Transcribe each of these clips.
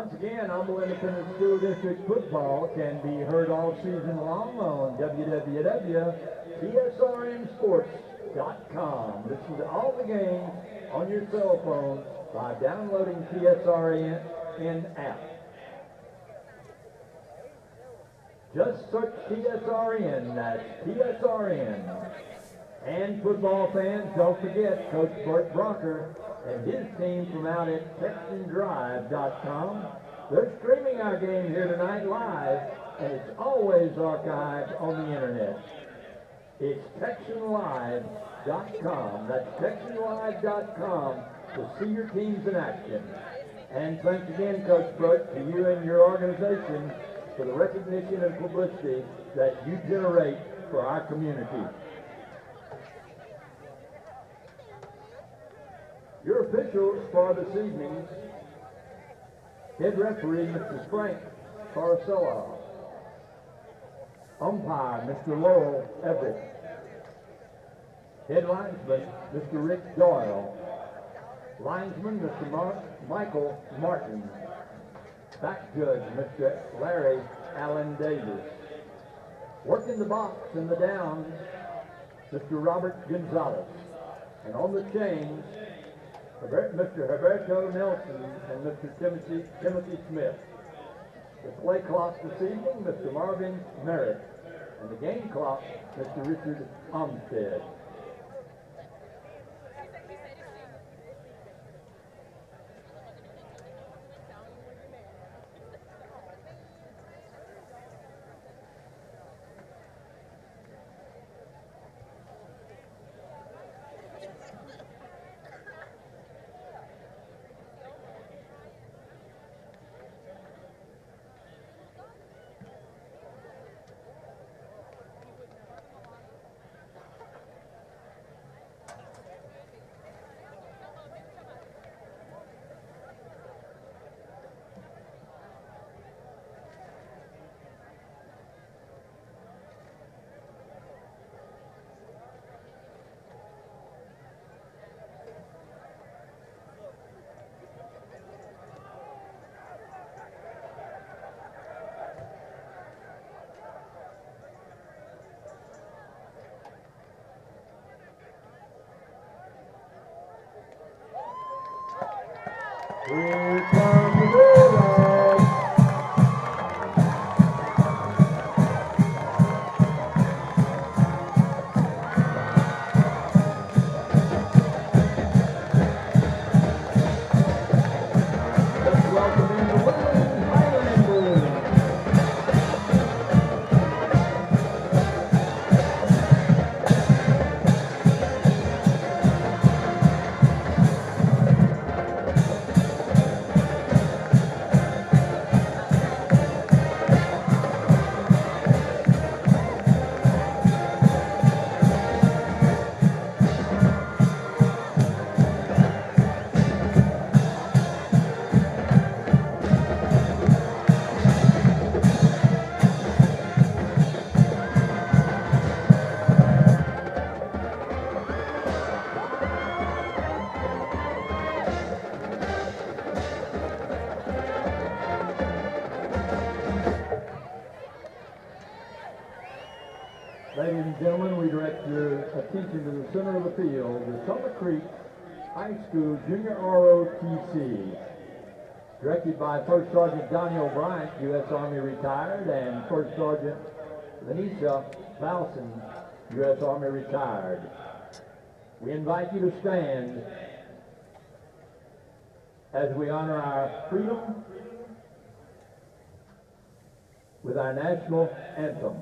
Once again, Humble Independent School District football can be heard all season long on www.tsrnsports.com. Listen to all the games on your cell phone by downloading TSRN app. Just search TSRN, that's TSRN. And football fans, don't forget Coach Bert Bronker and his team from out at TexanDrive.com. They're streaming our game here tonight live, and it's always archived on the internet. It's TexanLive.com. That's TexanLive.com to see your teams in action. And thanks again, Coach Bert, to you and your organization for the recognition and publicity that you generate for our community. Your officials for this evening: head referee, Mr. Frank Carcella. Umpire, Mr. Lowell Everett. Head linesman, Mr. Rick Doyle. Linesman, Mr. Michael Martin. Back judge, Mr. Larry Allen Davis. Working the box and the downs, Mr. Robert Gonzalez. And on the chains, Mr. Roberto Nelson and Mr. Timothy Smith. The play clock this evening, Mr. Marvin Merritt. And the game clock, Mr. Richard Umstead. Here comes the Bulldogs. Let's welcome in the Woodlands Highlanders. Ladies and gentlemen, we direct your attention to the center of the field, the Summer Creek High School Junior ROTC. Directed by First Sergeant Donnie O'Brien, U.S. Army retired, and First Sergeant Lanisha Balson, U.S. Army retired. We invite you to stand as we honor our freedom with our national anthem.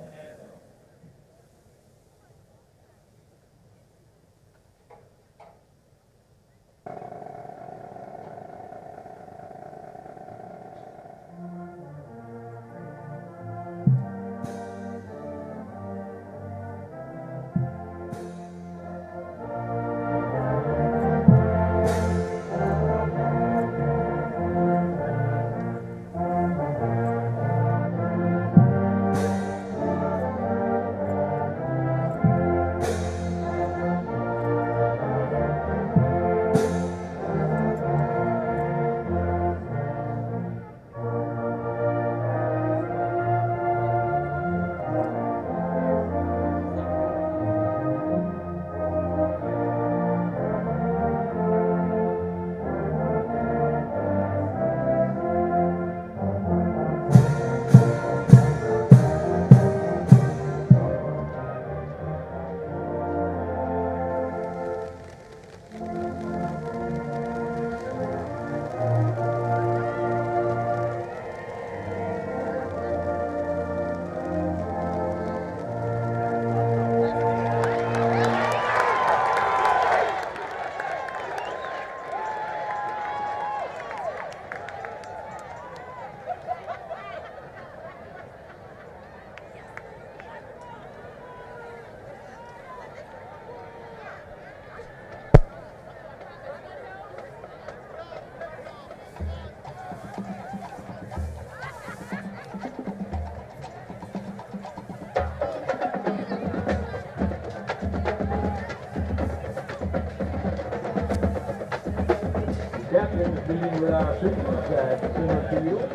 captains meeting with our seniors at center field.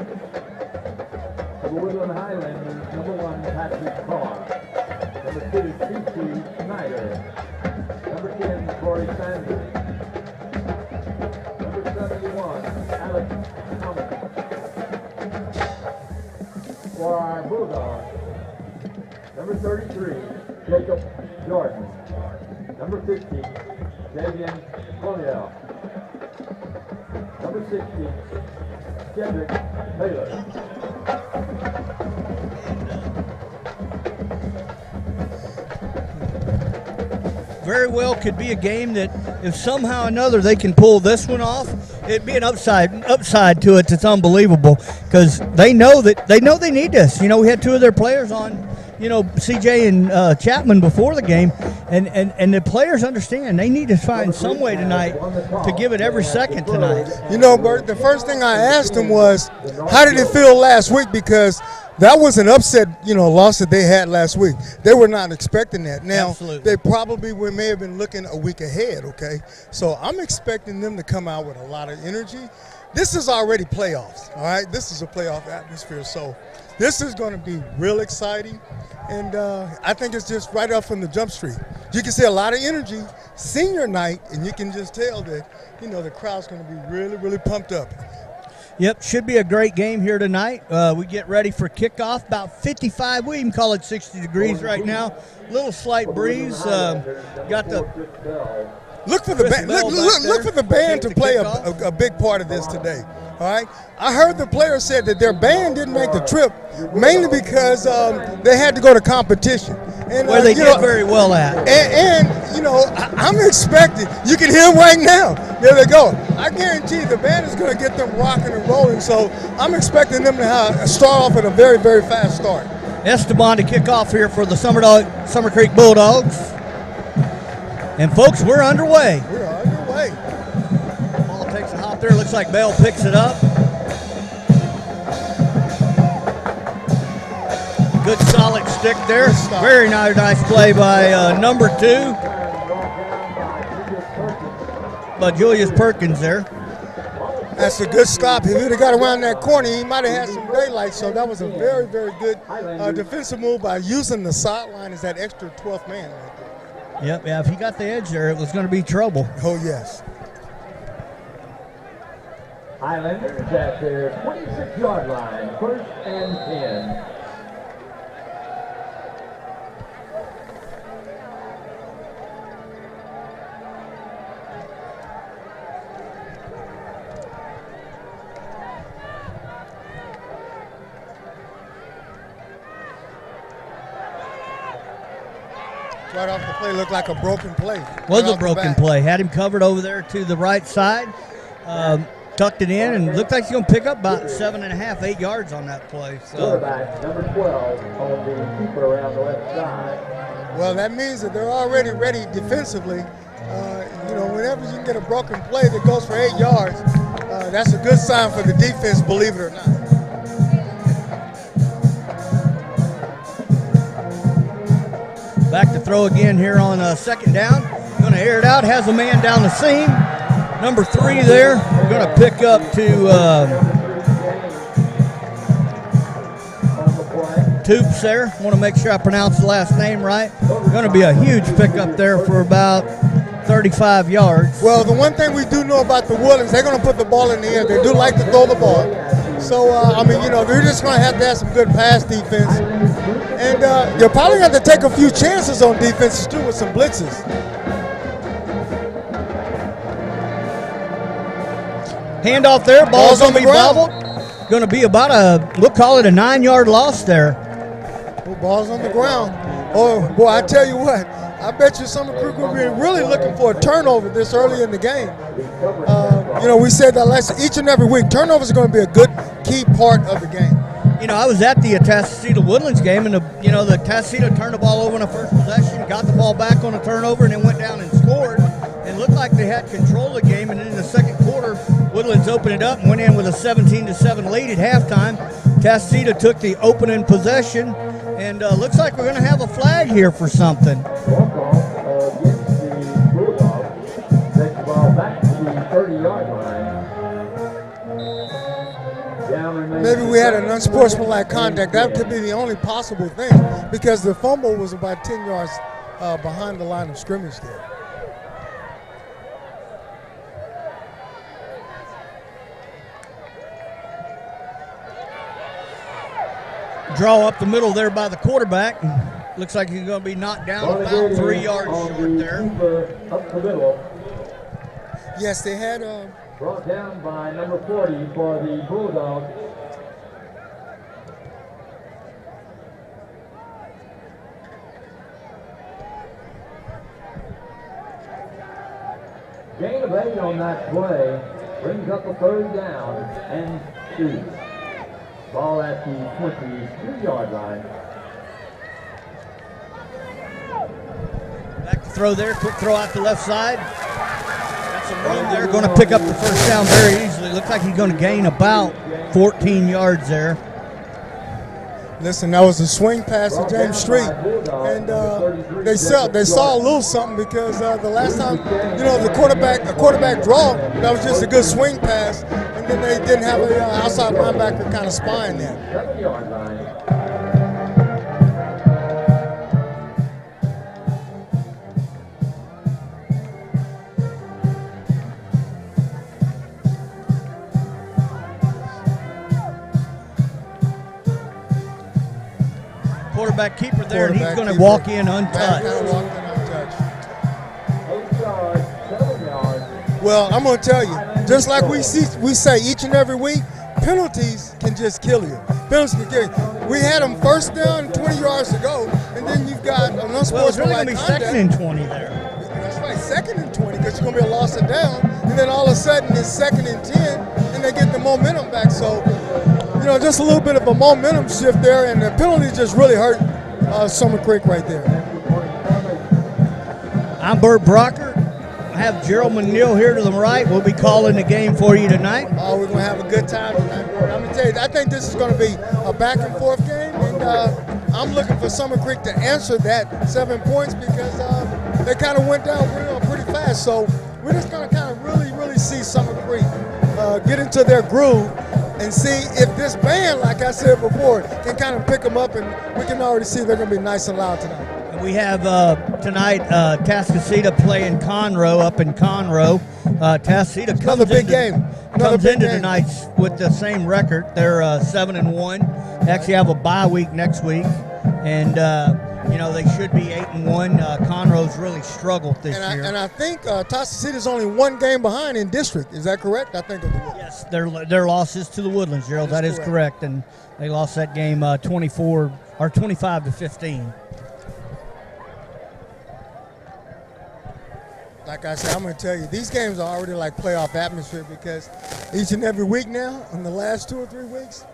For the Woodland Highlanders, number 1, Patrick Carr. Number 2, T.C. Snyder. Number 10, Corey Sanders. Number 71, Alex Thomas. For our Bulldogs, number 33, Jacob Jordan. Number 50, Davian Collier. Number 60, Cedric Taylor. Very well could be a game that if somehow or another they can pull this one off, it'd be an upside to it that's unbelievable, because they know they need this. You know, we had 2 of their players on, you know, CJ and Chapman before the game, and the players understand they need to find some way tonight to give it every second tonight. You know, Bert, the first thing I asked him was, how did it feel last week? Because that was an upset, you know, loss that they had last week. They were not expecting that. Now, Absolutely. They probably may have been looking a week ahead, okay? So I'm expecting them to come out with a lot of energy. This is already playoffs, all right? This is a playoff atmosphere, so this is going to be real exciting. And I think it's just right up from the jump street. You can see a lot of energy, senior night, and you can just tell that, you know, the crowd's going to be really, really pumped up. Yep, should be a great game here tonight. We get ready for kickoff. About 55, we even call it 60 degrees right now. Little slight breeze. Got the look for the band. Look for the band to play a big part of this today. All right. I heard the players said that their band didn't make the trip mainly because they had to go to competition. And, where they did very well at. And you know, I'm expecting. You can hear them right now. There they go. I guarantee the band is going to get them rocking and rolling. So I'm expecting them to start off at a very, very fast start. Esteban to kick off here for the Summer Creek Bulldogs. And folks, we're underway. We're underway. Ball takes a hop there. Looks like Bell picks it up. Good solid stick there. Very nice play by number 2. By Julius Perkins there. That's a good stop. If he would have got around that corner, he might have had some daylight. So that was a very, very good defensive move by using the sideline as that extra 12th man right there. Yep, yeah, if he got the edge there, it was going to be trouble. Oh, yes. Highlanders at their 26-yard line, 1st and 10. Right off the play, looked like a broken play. Was a broken play. Had him covered over there to the right side. Tucked it in, and looked like he's going to pick up about 7.5, 8 yards on that play. So. Quarterback, number 12, on the keeper around the left side. Well, that means that they're already ready defensively. You know, whenever you can get a broken play that goes for 8 yards, that's a good sign for the defense, believe it or not. Back to throw again here on 2nd down. Going to air it out. Has a man down the seam. Number 3 there. Going to pick up to Toops there. Want to make sure I pronounce the last name right. Going to be a huge pickup there for about 35 yards. Well, the one thing we do know about the Woodlands, they're going to put the ball in the air. They do like to throw the ball. So, I mean, you know, they're just going to have some good pass defense. And you're probably going to take a few chances on defenses, too, with some blitzes. Handoff there. Ball's going to be bobbled. Going to be about we'll call it a 9-yard loss there. Well, ball's on the ground. Oh, boy, I tell you what. I bet you Summer Creek will be really looking for a turnover this early in the game. You know, we said that each and every week, turnovers are going to be a good key part of the game. You know, I was at the Tasceta Woodlands game, and the Tasceta turned the ball over in the first possession, got the ball back on a turnover, and then went down and scored. It looked like they had control of the game, and then in the second quarter, Woodlands opened it up and went in with a 17-7 lead at halftime. Tasceta took the opening possession, and looks like we're going to have a flag here for something. Walk-off against the Bulldogs. Takes the ball back to the 30-yard line. we had an unsportsmanlike contact. That could be the only possible thing because the fumble was about 10 yards behind the line of scrimmage there. Draw up the middle there by the quarterback. Looks like he's going to be knocked down about 3 yards short there. Up the middle. Yes, they had Brought down by number 40 for the Bulldogs. Gain of 8 on that play brings up a 3rd down and 2. Ball at the 22-yard line. Back to throw there. Quick throw out the left side. Got some room there. Going to pick up the first down very easily. Looks like he's going to gain about 14 yards there. Listen, that was a swing pass to James Street, and they saw a little something because the last time, the quarterback draw, that was just a good swing pass, and then they didn't have an outside linebacker kind of spying there. 7-yard line. Quarterback keeper there, and he's going to walk in untouched. Well, I'm going to tell you, just like we say each and every week, penalties can just kill you. Penalties can kill you. We had them first down 20 yards to go, and then you've got an unsportsmanlike conduct. Well, it's really going to be second and 20 there. That's right, second and 20, because it's going to be a loss of down, and then all of a sudden it's second and 10, and they get the momentum back. So, just a little bit of a momentum shift there, and the penalty just really hurt Summer Creek right there. I'm Bert Brocker. I have Gerald McNeil here to the right. We'll be calling the game for you tonight. Oh, we're going to have a good time tonight, Bert. I'm going to tell you, I think this is going to be a back-and-forth game, and I'm looking for Summer Creek to answer that 7 points because they kind of went down pretty fast. So we're just going to kind of really see Summer Creek get into their groove and see if this band, like I said before, can kind of pick them up, and we can already see they're going to be nice and loud tonight. And we have tonight Tascasita playing Conroe up in Conroe. Tascasita comes into tonight with the same record. They're 7-1. They actually have a bye week next week, and they should be 8-1. Conroe's really struggled this year. And I think Tascasita's only one game behind in district. Is that correct? I think of the Woodlands. Yes, their losses to the Woodlands, Gerald. That is correct, and they lost that game 25-15. Like I said, I'm going to tell you, these games are already like playoff atmosphere because each and every week now, in the last 2 or 3 weeks,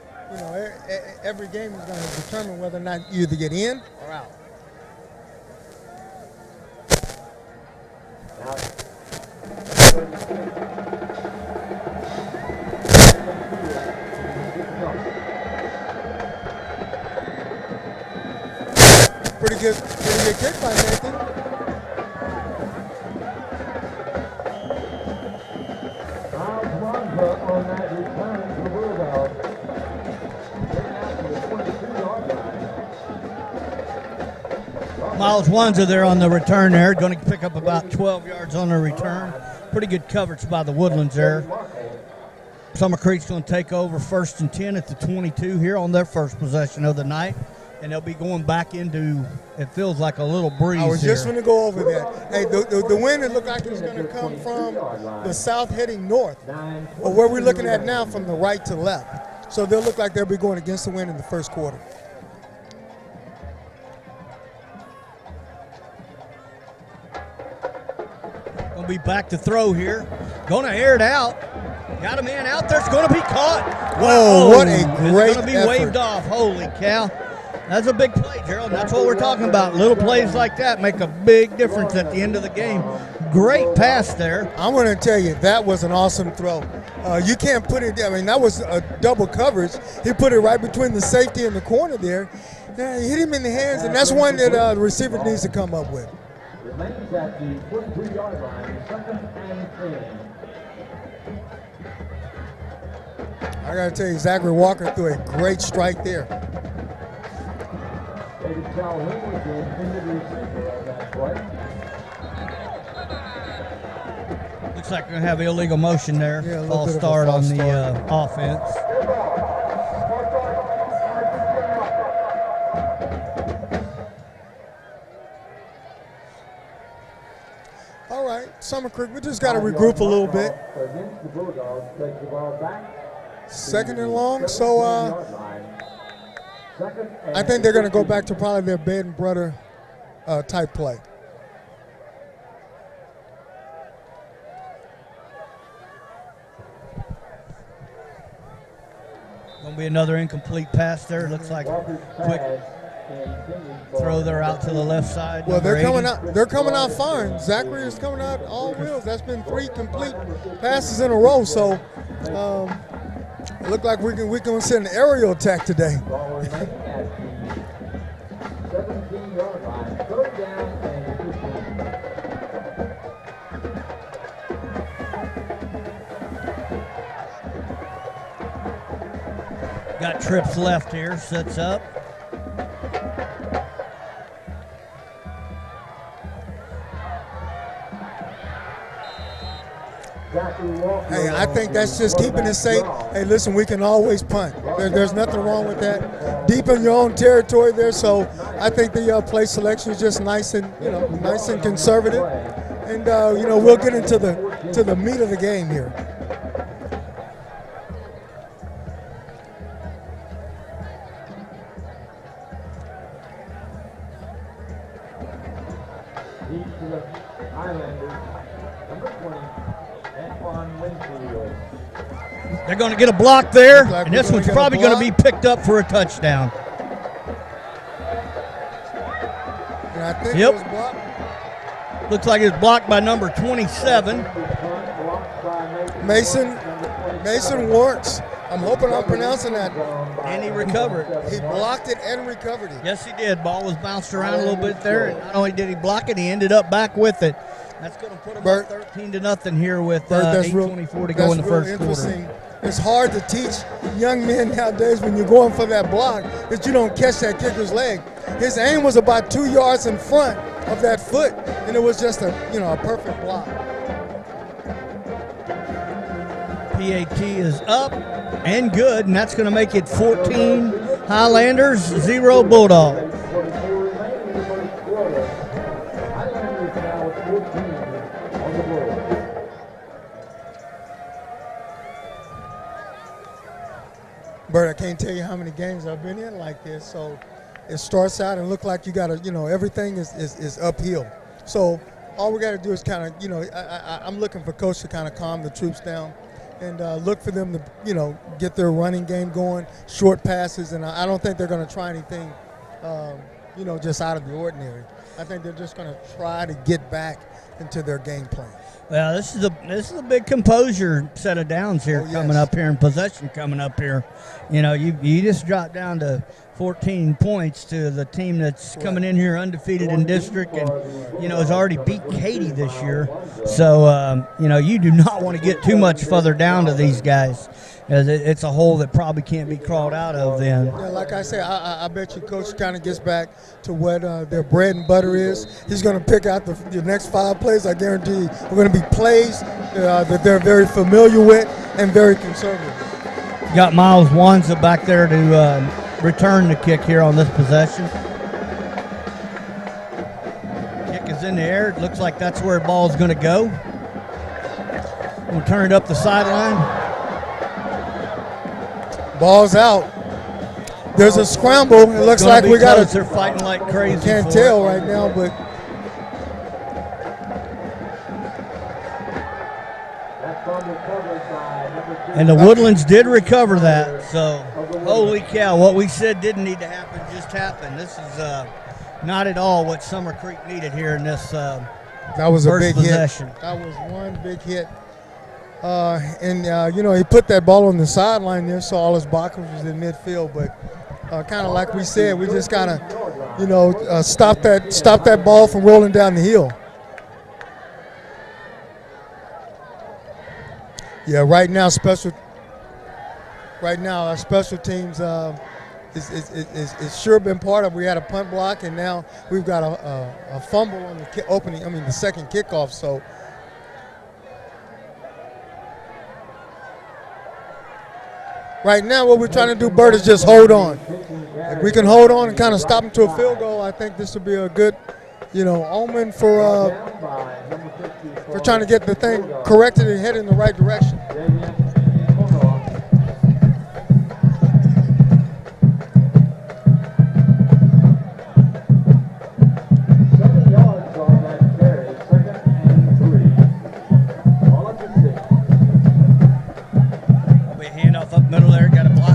every game is going to determine whether or not you either get in or out. Pretty good kick by Nathan. On that return to the Bulldogs. Getting out to the 22-yard line. Miles Wanza there on the return there. Going to pick up about 12 yards on the return. Pretty good coverage by the Woodlands there. Summer Creek's going to take over 1st and 10 at the 22 here on their first possession of the night. And they'll be going back into, it feels like a little breeze. I was just going to go over that. Hey, the wind, it looked like it's going to come from the south heading north, or where we're looking at now from the right to left. So they'll look like they'll be going against the wind in the first quarter. Going to be back to throw here. Going to air it out. Got a man out there. It's going to be caught. Whoa, what a great It's going to be waved off. Holy cow. That's a big play, Gerald. That's what we're talking about. Little plays like that make a big difference at the end of the game. Great pass there. I'm going to tell you, that was an awesome throw. You can't put it, that was a double coverage. He put it right between the safety and the corner there. Yeah, he hit him in the hands, and that's one that the receiver needs to come up with. Remains at the 22-yard line, 2nd and 10. I got to tell you, Zachary Walker threw a great strike there. David Calhoun was the intended receiver on that play. Looks like we're going to have illegal motion there. Yeah, a little false bit of a start false on the start. offense. All right, Summer Creek, we just got to regroup a little bit. Against the Bulldogs, take the ball back. Second and long, so 17-yard line. Second and I think they're going to go back to probably their bed and brother type play. Going to be another incomplete pass there. Looks like Walker's quick pass intended for throw there out to the left side. Well, they're number coming 80. out. They're coming out fine. Zachary is coming out all wheels. That's been 3 complete passes in a row. So it looked like we can send an aerial attack today. ball remaining at the 17-yard line. Third down and 15. Got trips left here. Sets up. Hey, I think that's just keeping it safe. Hey, listen, we can always punt. There's nothing wrong with that. Deep in your own territory there, so I think the play selection is just nice and nice and conservative. And we'll get into the meat of the game here. Deep to the Highlanders. Number 20, Antoine Winfield. They're going to get a block there, Looks like and we're this gonna one's get a probably going to be block. picked up for a touchdown. And I think Yep. it was blocked. Looks like it's blocked by number 27. Blocked by Mason Warts. I'm hoping I'm pronouncing that. And he recovered. He blocked it and recovered it. Yes, he did. Ball was bounced around a little bit there, and not only did he block it, he ended up back with it. That's going to put him Bert, up 13-0 here with Bert, that's 8:24 to go in the that's real first quarter. interesting. It's hard to teach young men nowadays when you're going for that block that you don't catch that kicker's leg. His aim was about 2 yards in front of that foot, and it was just a perfect block. PAT is up and good, and that's going to make it 14 Highlanders, 0 Bulldogs. 44 remaining in the first quarter. Highlanders now with 14 on the board. Bert, I can't tell you how many games I've been in like this. So it starts out and look like you got to, everything is uphill. So all we got to do is kind of, I'm looking for coach to kind of calm the troops down and look for them to, get their running game going, short passes, and I don't think they're going to try anything, just out of the ordinary. I think they're just going to try to get back into their game plan. Well, this is a big composure set of downs here coming up here, and possession coming up here. You just dropped down to 14 points to the team that's coming in here undefeated in district and, has already beat Katy this year. So, you do not want to get too much further down to these guys, as it's a hole that probably can't be crawled out of then. Yeah, like I said, I bet you coach kind of gets back to what their bread and butter is. He's going to pick out the next 5 plays. I guarantee you are going to be plays that they're very familiar with and very conservative. Got Miles Wanza back there to return the kick here on this possession. Kick is in the air. It looks like that's where the ball is going to go. We'll turn it up the sideline. Ball's out. There's a scramble. It looks like we got They're fighting like crazy. Can't tell right now, but and the Woodlands did recover that. So, holy cow, what we said didn't need to happen just happened. This is not at all what Summer Creek needed here in this that was a first big possession. hit. That was one big hit. He put that ball on the sideline there, so all his blockers was in midfield. But kind of like we said, we just kind of, stop that ball from rolling down the hill. Yeah, right now right now our special teams is sure been part of. We had a punt block, and now we've got a fumble on the the second kickoff. So right now what we're trying to do, Bert, is just hold on. If we can hold on and kind of stop them to a field goal, I think this will be a good, omen for trying to get the thing corrected and head in the right direction.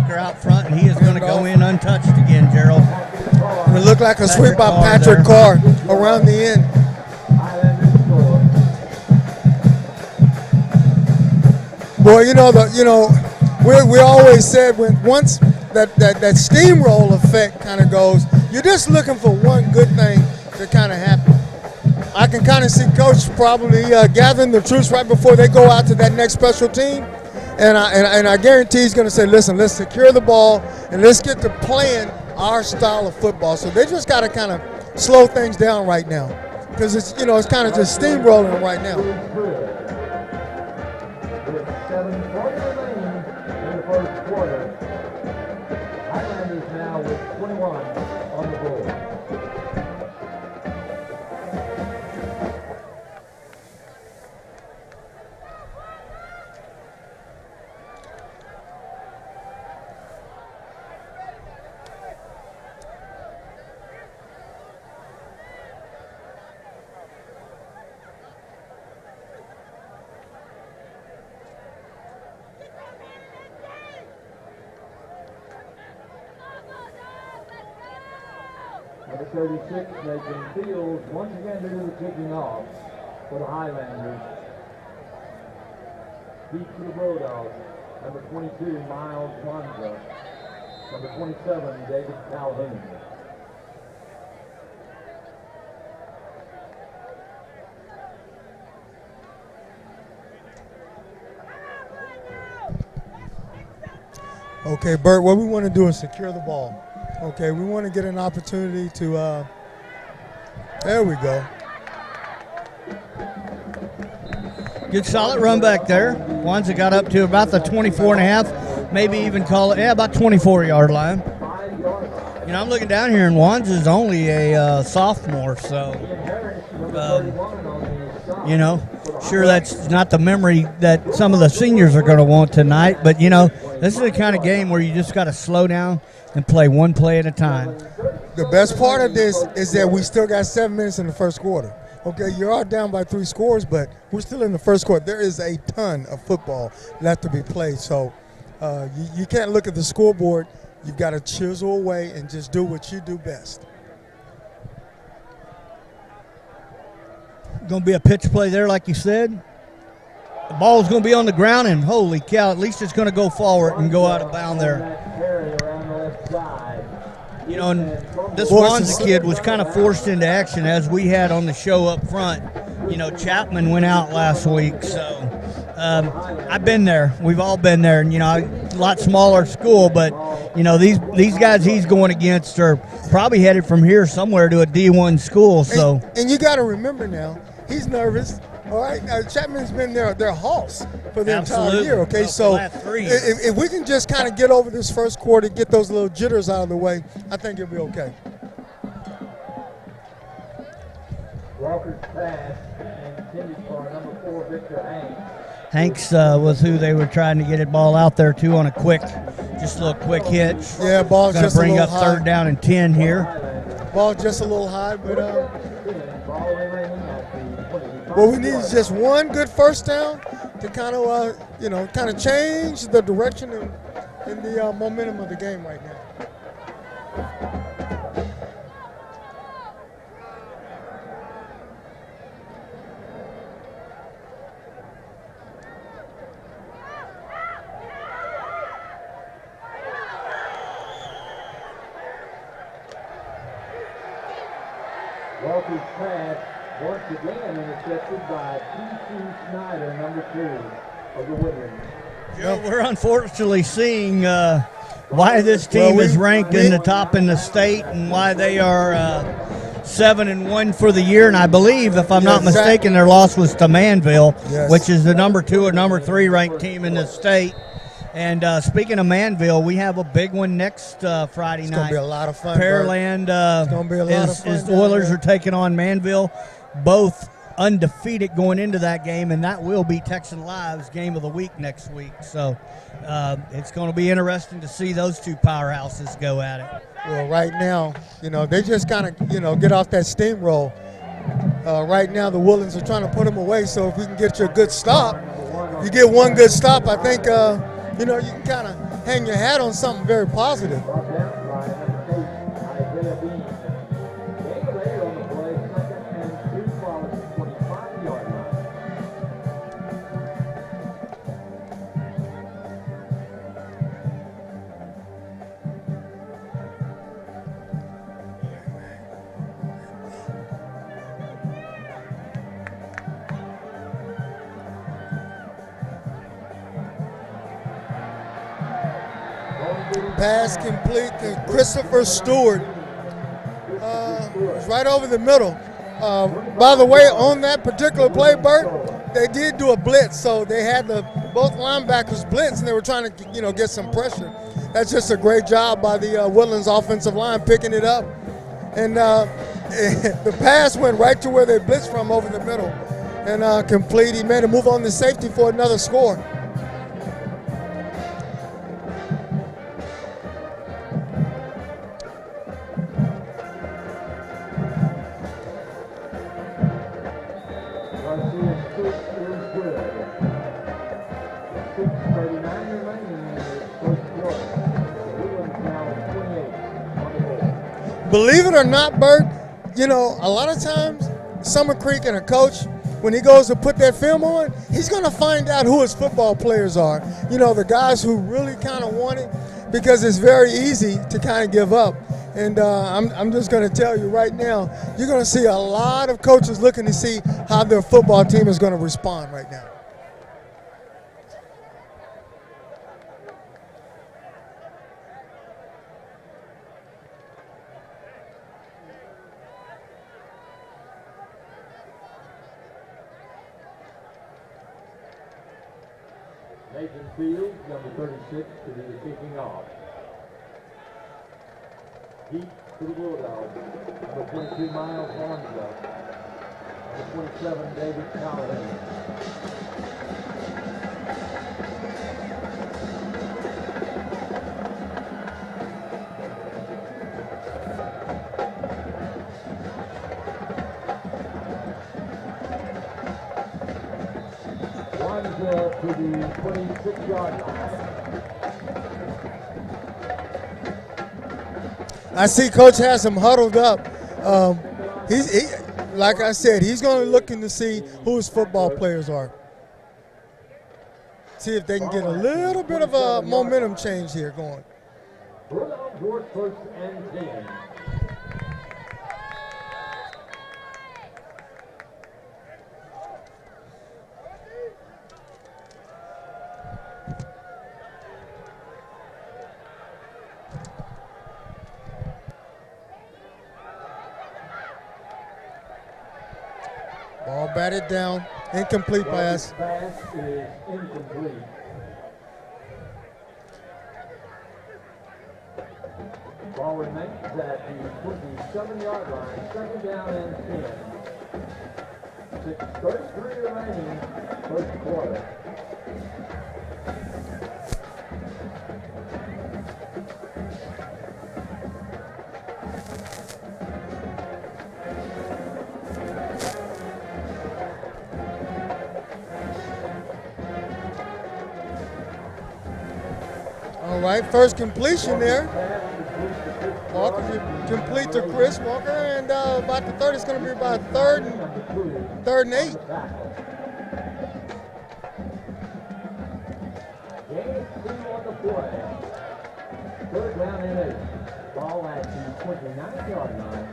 Out front, and he is going to go in untouched again, Gerald. It looked like a sweep by Patrick Carr around the end. Boy, we always said once that steamroll effect kind of goes, you're just looking for one good thing to kind of happen. I can kind of see Coach probably gathering the troops right before they go out to that next special team. And I guarantee he's going to say, listen, let's secure the ball and let's get to playing our style of football. So they just got to kind of slow things down right now because it's kind of just steamrolling right now. With 7:40 remaining in the first quarter, Highlanders now with 21 on the board. Number 36, Nathan Fields, once again to do the kicking off for the Highlanders. Deep to the Bulldogs. Number 22, Miles Wanza. Number 27, David Calhoun. Okay, Bert, what we want to do is secure the ball. Okay, we want to get an opportunity to, there we go. Good solid run back there. Wanza got up to about the 24 and a half, maybe even call it, about 24-yard line. I'm looking down here, and Wanza's only a sophomore, so, sure that's not the memory that some of the seniors are going to want tonight, but, this is the kind of game where you just got to slow down and play one play at a time. The best part of this is that we still got 7 minutes in the first quarter. Okay, you are down by 3 scores, but we're still in the first quarter. There is a ton of football left to be played, so you can't look at the scoreboard. You've got to chisel away and just do what you do best. Going to be a pitch play there, like you said. The ball's going to be on the ground, and holy cow, at least it's going to go forward and go out of bounds there. And this Wanza kid was kind of forced into action as we had on the show up front. Chapman went out last week, so I've been there. We've all been there, and a lot smaller school, but these guys he's going against are probably headed from here somewhere to a D1 school. So and you got to remember now, he's nervous. All right, Chapman's been their hoss for the entire year. Okay, so if we can just kind of get over this first quarter, get those little jitters out of the way, I think it'll be okay. Walker's pass intended for number 4, Victor Hanks. Hanks was who they were trying to get the ball out there to on a just a little quick hitch. Yeah, ball's just a little high. Bring up 3rd down and 10 here. Ball just a little high, but what we need is just one good first down to kind of change the direction and the momentum of the game right now. Walker's pass once again intercepted by T.C. Snyder, number 2 of the Woodlands. We're unfortunately seeing why this team is ranked in the top in the state and why they are 7-1 for the year. And I believe, if I'm not mistaken, their loss was to Manville, which is the number 2 or number 3 ranked team in the state. And speaking of Manville, we have a big one next Friday night. It's going to be a lot of fun. Pearland it's going to be a lot of fun. The Oilers are taking on Manville, both undefeated going into that game, and that will be Texan Live's game of the week next week. So it's going to be interesting to see those two powerhouses go at it. Well, right now, they just kind of, get off that steamroll. Right now, the Woodlands are trying to put them away, so if we can get you a good stop, you get one good stop, I think, you can kind of hang your hat on something very positive. Pass complete to Christopher Stewart. It's right over the middle. By the way, on that particular play, Bert, they did do a blitz, so they had both linebackers blitz, and they were trying to, get some pressure. That's just a great job by the Woodlands offensive line picking it up. And the pass went right to where they blitzed from over the middle and complete. He made a move on the safety for another score. Believe it or not, Bert, a lot of times, Summer Creek and a coach, when he goes to put that film on, he's going to find out who his football players are. The guys who really kind of want it, because it's very easy to kind of give up. And I'm just going to tell you right now, you're going to see a lot of coaches looking to see how their football team is going to respond right now. Nathan Fields, number 36, to be the kicking off. Heat to the Bulldogs, number 22, Miles Barnesville. Number 27, David Callahan. To the 26-yard line. I see Coach has him huddled up. Like I said, he's going to looking to see who his football players are. See if they can get a little bit of a momentum change here going. Bulldogs first and 10. Ball batted down, incomplete pass. Pass is incomplete. Ball remains at the 27-yard line, second down and 10. 6:33 remaining, first quarter. All right, first completion there. Walker complete to Chris Walker, and about the 30. It's going to be about third and 8. Third down and 8. Ball at the 29-yard line.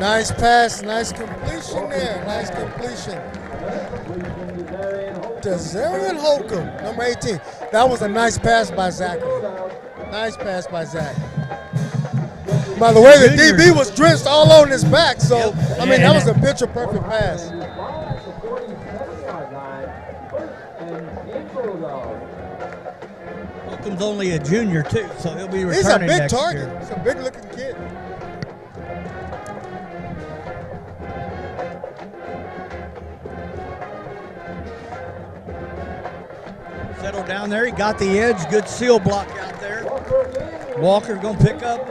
Nice pass, nice completion there. Nice completion. Desarian Holcomb, number 18. That was a nice pass by Zachary. Nice pass by Zach. By the way, the DB was drenched all on his back, so, I mean, that was a picture-perfect pass. Holcomb's only a junior, too, so he'll be returning next year. He's a big target. He's a big-looking kid. Settled down there. He got the edge. Good seal block out there. Walker going to pick up.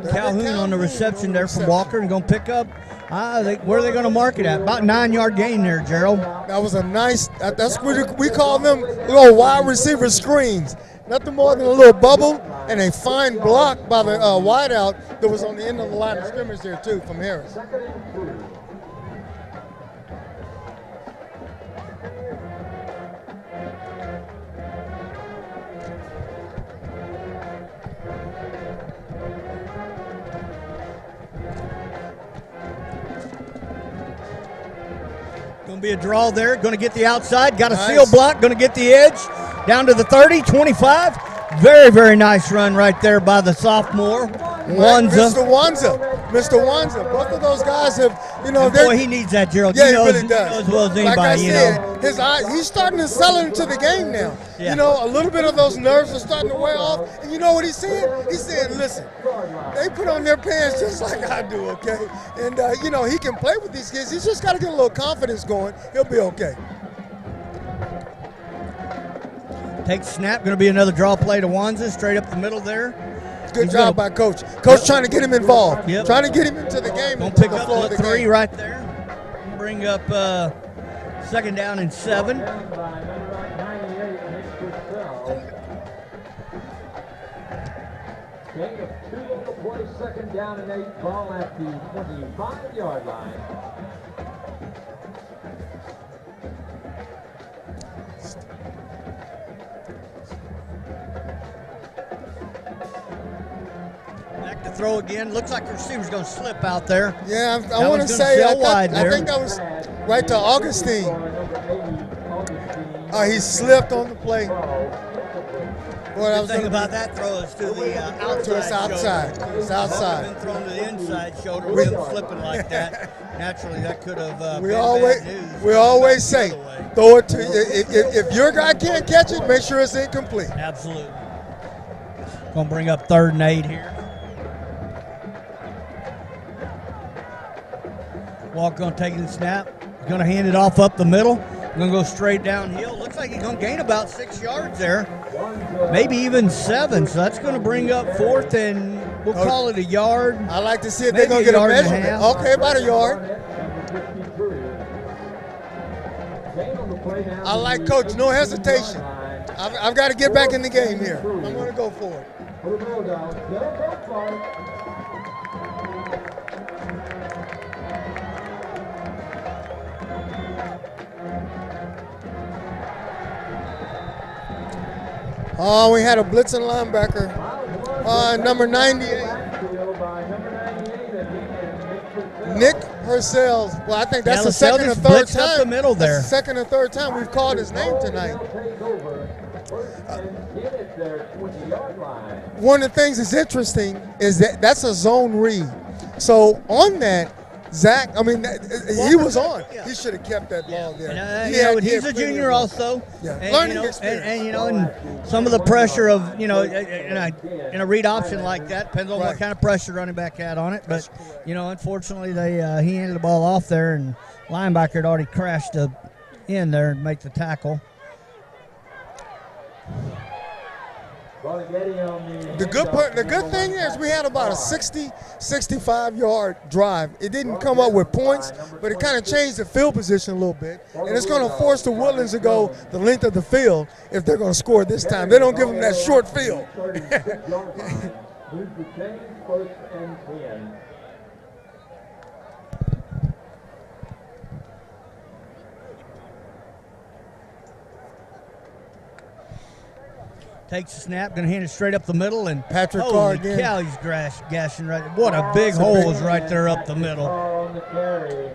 Calhoun on the reception there from Walker and going to pick up. Where are they going to mark it at? About 9-yard gain there, Gerald. That was a nice, that's what we call them little wide receiver screens. Nothing more than a little bubble and a fine block by the wideout that was on the end of the line of scrimmage there, too, from Harris. Going to be a draw there. Going to get the outside. Got a seal block. Going to get the edge. Down to the 30, 25. Very, very nice run right there by the sophomore. Wanza. Mr. Wanza. Both of those guys have, boy, he needs that, Gerald. Yeah, he knows, really does. He knows as well as anybody, like I said, his eyes, he's starting to settle into the game now. Yeah. A little bit of those nerves are starting to wear off. And you know what he's saying? He's saying, listen, they put on their pants just like I do, okay? And, he can play with these kids. He's just got to get a little confidence going. He'll be okay. Takes snap. Going to be another draw play to Wanza, straight up the middle there. Good job by Coach. Coach trying to get him involved. Yep. Trying to get him into the game. Going to pick up the 3 right there. Bring up second down and 7. Second down and 8, ball at the 25-yard line. Back to throw again. Looks like the receiver's going to slip out there. Yeah, I want to say, I think that was right to Augustine. He slipped on the play. Boy, the thing about that throw is to the outside. To its outside. Shoulder. It's outside. Been thrown to the inside shoulder with him slipping like that. Naturally, that could have been always, bad news. We always say, throw it to if your guy can't catch it, make sure it's incomplete. Absolutely. Going to bring up 3rd and 8 here. Walker going to take the snap. He's going to hand it off up the middle. Going to go straight downhill. Looks like he's going to gain about 6 yards there. Maybe even 7. So that's going to bring up 4th and we'll call it a yard. I like to see if they're going to get a measurement. Okay, about a yard. I like Coach. No hesitation. I've got to get back in the game here. I'm going to go for it. Oh, we had a blitzing linebacker, number 98. Nick Purcell's. Well, I think that's the second or third time. Up the middle there. That's the second or third time we've called his name tonight. One of the things that's interesting is that that's a zone read. So on that, Zach, he was on. Yeah. He should have kept that ball there. And, he's a junior also. Yeah. And, Learning experience. And some of the pressure of, in a read option like that, depends on what kind of pressure running back had on it. But, unfortunately, he handed the ball off there, and linebacker had already crashed in there and make the tackle. The good thing is we had about a 65-yard drive. It didn't come up with points, but it kind of changed the field position a little bit. And it's going to force the Woodlands to go the length of the field if they're going to score this time. They don't give them that short field. Takes the snap, going to hand it straight up the middle, and Patrick Carr holy again. cow, he's gashing right. What a big hole is right there up the middle. On the carry.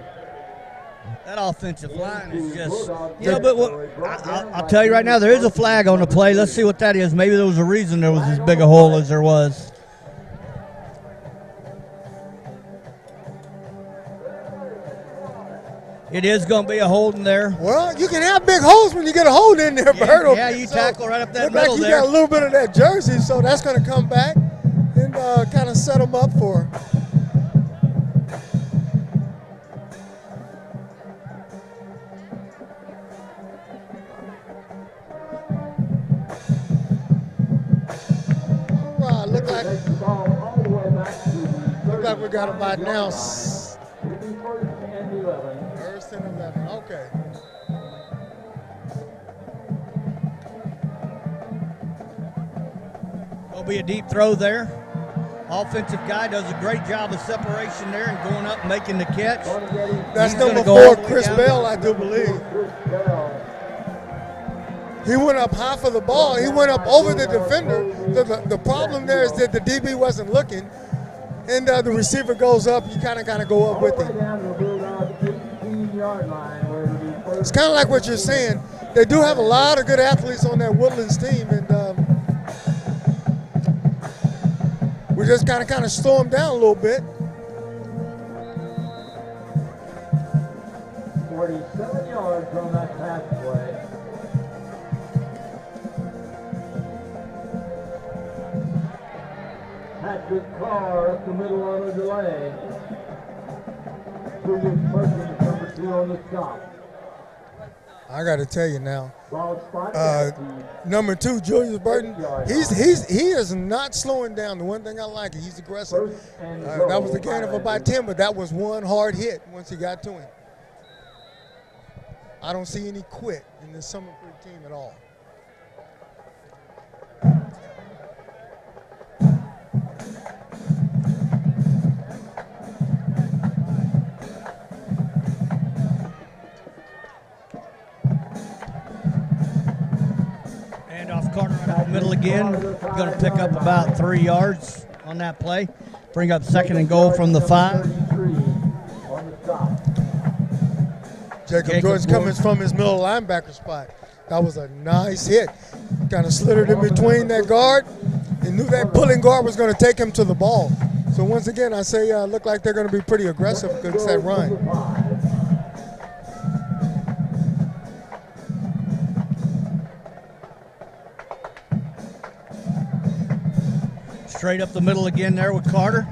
That offensive line is just, I'll tell you right now, there is a flag on the play. Let's see what that is. Maybe there was a reason there was as big a hole as there was. It is going to be a holding there. Well, you can have big holes when you get a hold in there, Berto. Yeah, you tackle right up that look middle like you there. got a little bit of that jersey, so that's going to come back and kind of set them up for. All right, look like we got about now. First and 11. First and 11. Okay. There'll be a deep throw there. Offensive guy does a great job of separation there and going up and making the catch. That's He's number gonna go all 4, the way Chris down. Bell, I do believe. He went up half of the ball. He went up over the defender. The problem there is that the DB wasn't looking, and the receiver goes up. You kind of go up with him. It's kind of like what you're saying. They do have a lot of good athletes on that Woodlands team, and we just kind of slow them down a little bit. 47 yards on that pass play. Patrick Carr up the middle on a delay. Julius Perkins, number 2 on the stop. I got to tell you now, Ball spotted at the number 2, Julius Burton, 8-yard he line. is not slowing down. The one thing I like, he's aggressive. First and That was a goal, gain of about 10, but that was one hard hit once he got to him. I don't see any quit in this Summer Creek team at all. And off Carter right up the middle again. Going to pick up about 3 yards on that play. Bring up 2nd and goal from the 5. 33 on the stop. Jacob Jordan's coming from his middle linebacker spot. That was a nice hit. Kind of slithered in between that guard and knew that pulling guard was going to take him to the ball. So once again, I say look like they're going to be pretty aggressive against that run. Straight up the middle again there with Carter.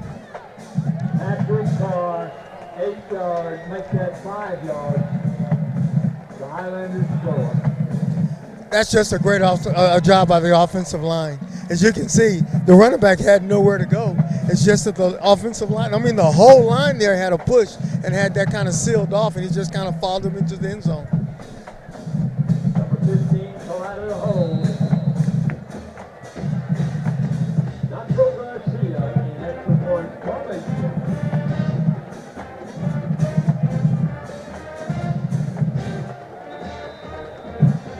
Patrick Carr, 8 yards, make that 5 yards. The Highlanders score. That's just a great job by the offensive line. As you can see, the running back had nowhere to go. It's just that the offensive line, the whole line there had a push and had that kind of sealed off, and he just kind of followed him into the end zone. Number 15, come out of the hole. Nacho Garcia in extra point formation.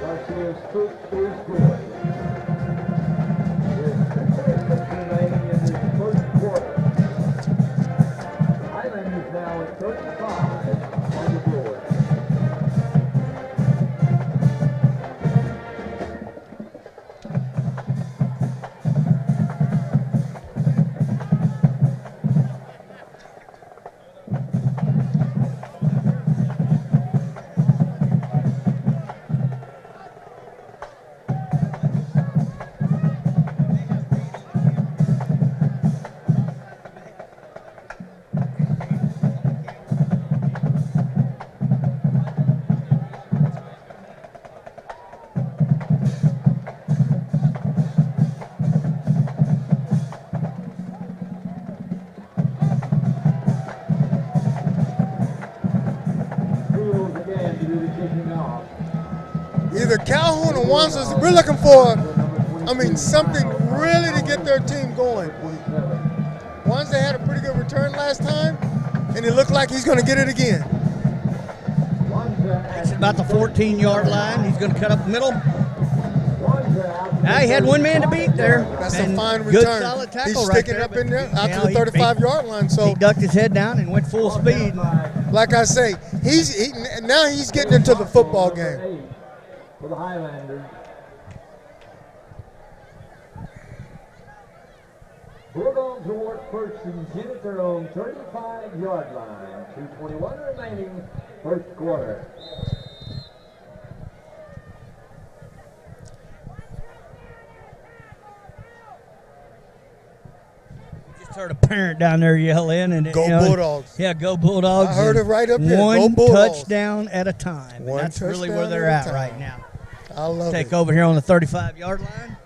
Garcia's first is good. With 6 remaining in this first quarter. The Highlanders now at 35 on the board. Fields again to do the kicking off. Either Calhoun or Wanzas, we're looking for, something really to get their team going. Wanza had a pretty good return last time, and it looked like he's going to get it again. It's about the 14-yard line. He's going to cut up the middle. Now he had one man to beat there. That's and a fine good, return. solid tackle He's right sticking there, up in there but, out you to know, the 35-yard line. So he ducked his head down and went full speed. like I say, now he's getting into the football game. For the Highlanders. Bulldogs will work first and 10 at their own 35-yard line. 2:21 remaining first quarter. Just heard a parent down there yell in. And, Go Bulldogs. Yeah, go Bulldogs. I heard it right up there. One Go Bulldogs. touchdown at a time. One And that's really touchdown where they're at a at time. right now. I love Take it. over here on the 35-yard line.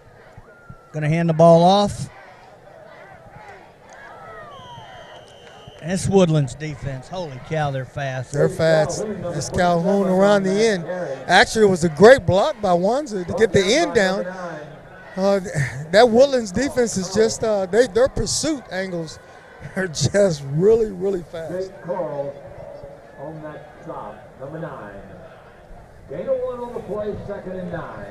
Going to hand the ball off. And it's Woodlands defense. Holy cow, they're fast. They're fast. It's Calhoun around the end. Actually, it was a great block by Wanza to get the end down. That Woodlands defense is just their pursuit angles are just really, really fast. Jake Carl on that stop, number 9. Gain of 1 on the play, 2nd and 9.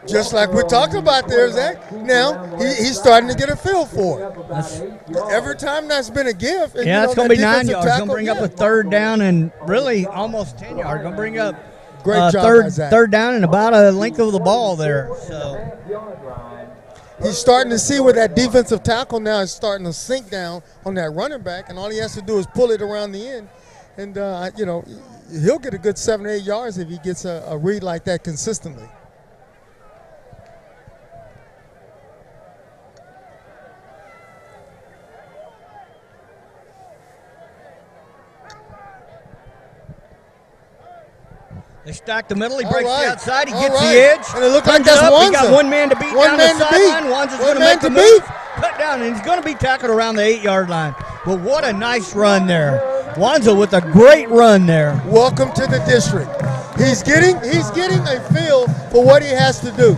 Just like we talked about there, Zach. Now he's starting to get a feel for it. Every time that's been a gift. And, Yeah, it's going to be 9 yards. Going to bring up a tackle, 3rd down and really almost 10 yards. Going to bring up Great job by Zach. third down and about a length of the ball there. So He's starting to see where that defensive tackle now is starting to sink down on that running back, and all he has to do is pull it around the end. And, he'll get a good 7 or 8 yards if he gets a read like that consistently. they stack the middle. He All breaks right. the outside. He All gets right. the edge. And it looked like turns that's up. He Wanza. got one man to beat One down man the to beat. sideline. Wanza's One going to man make the to move. beat. Cut down, and he's going to be tackled around the 8-yard line. But what a nice run there. Wanza with a great run there. Welcome to the district. He's getting a feel for what he has to do.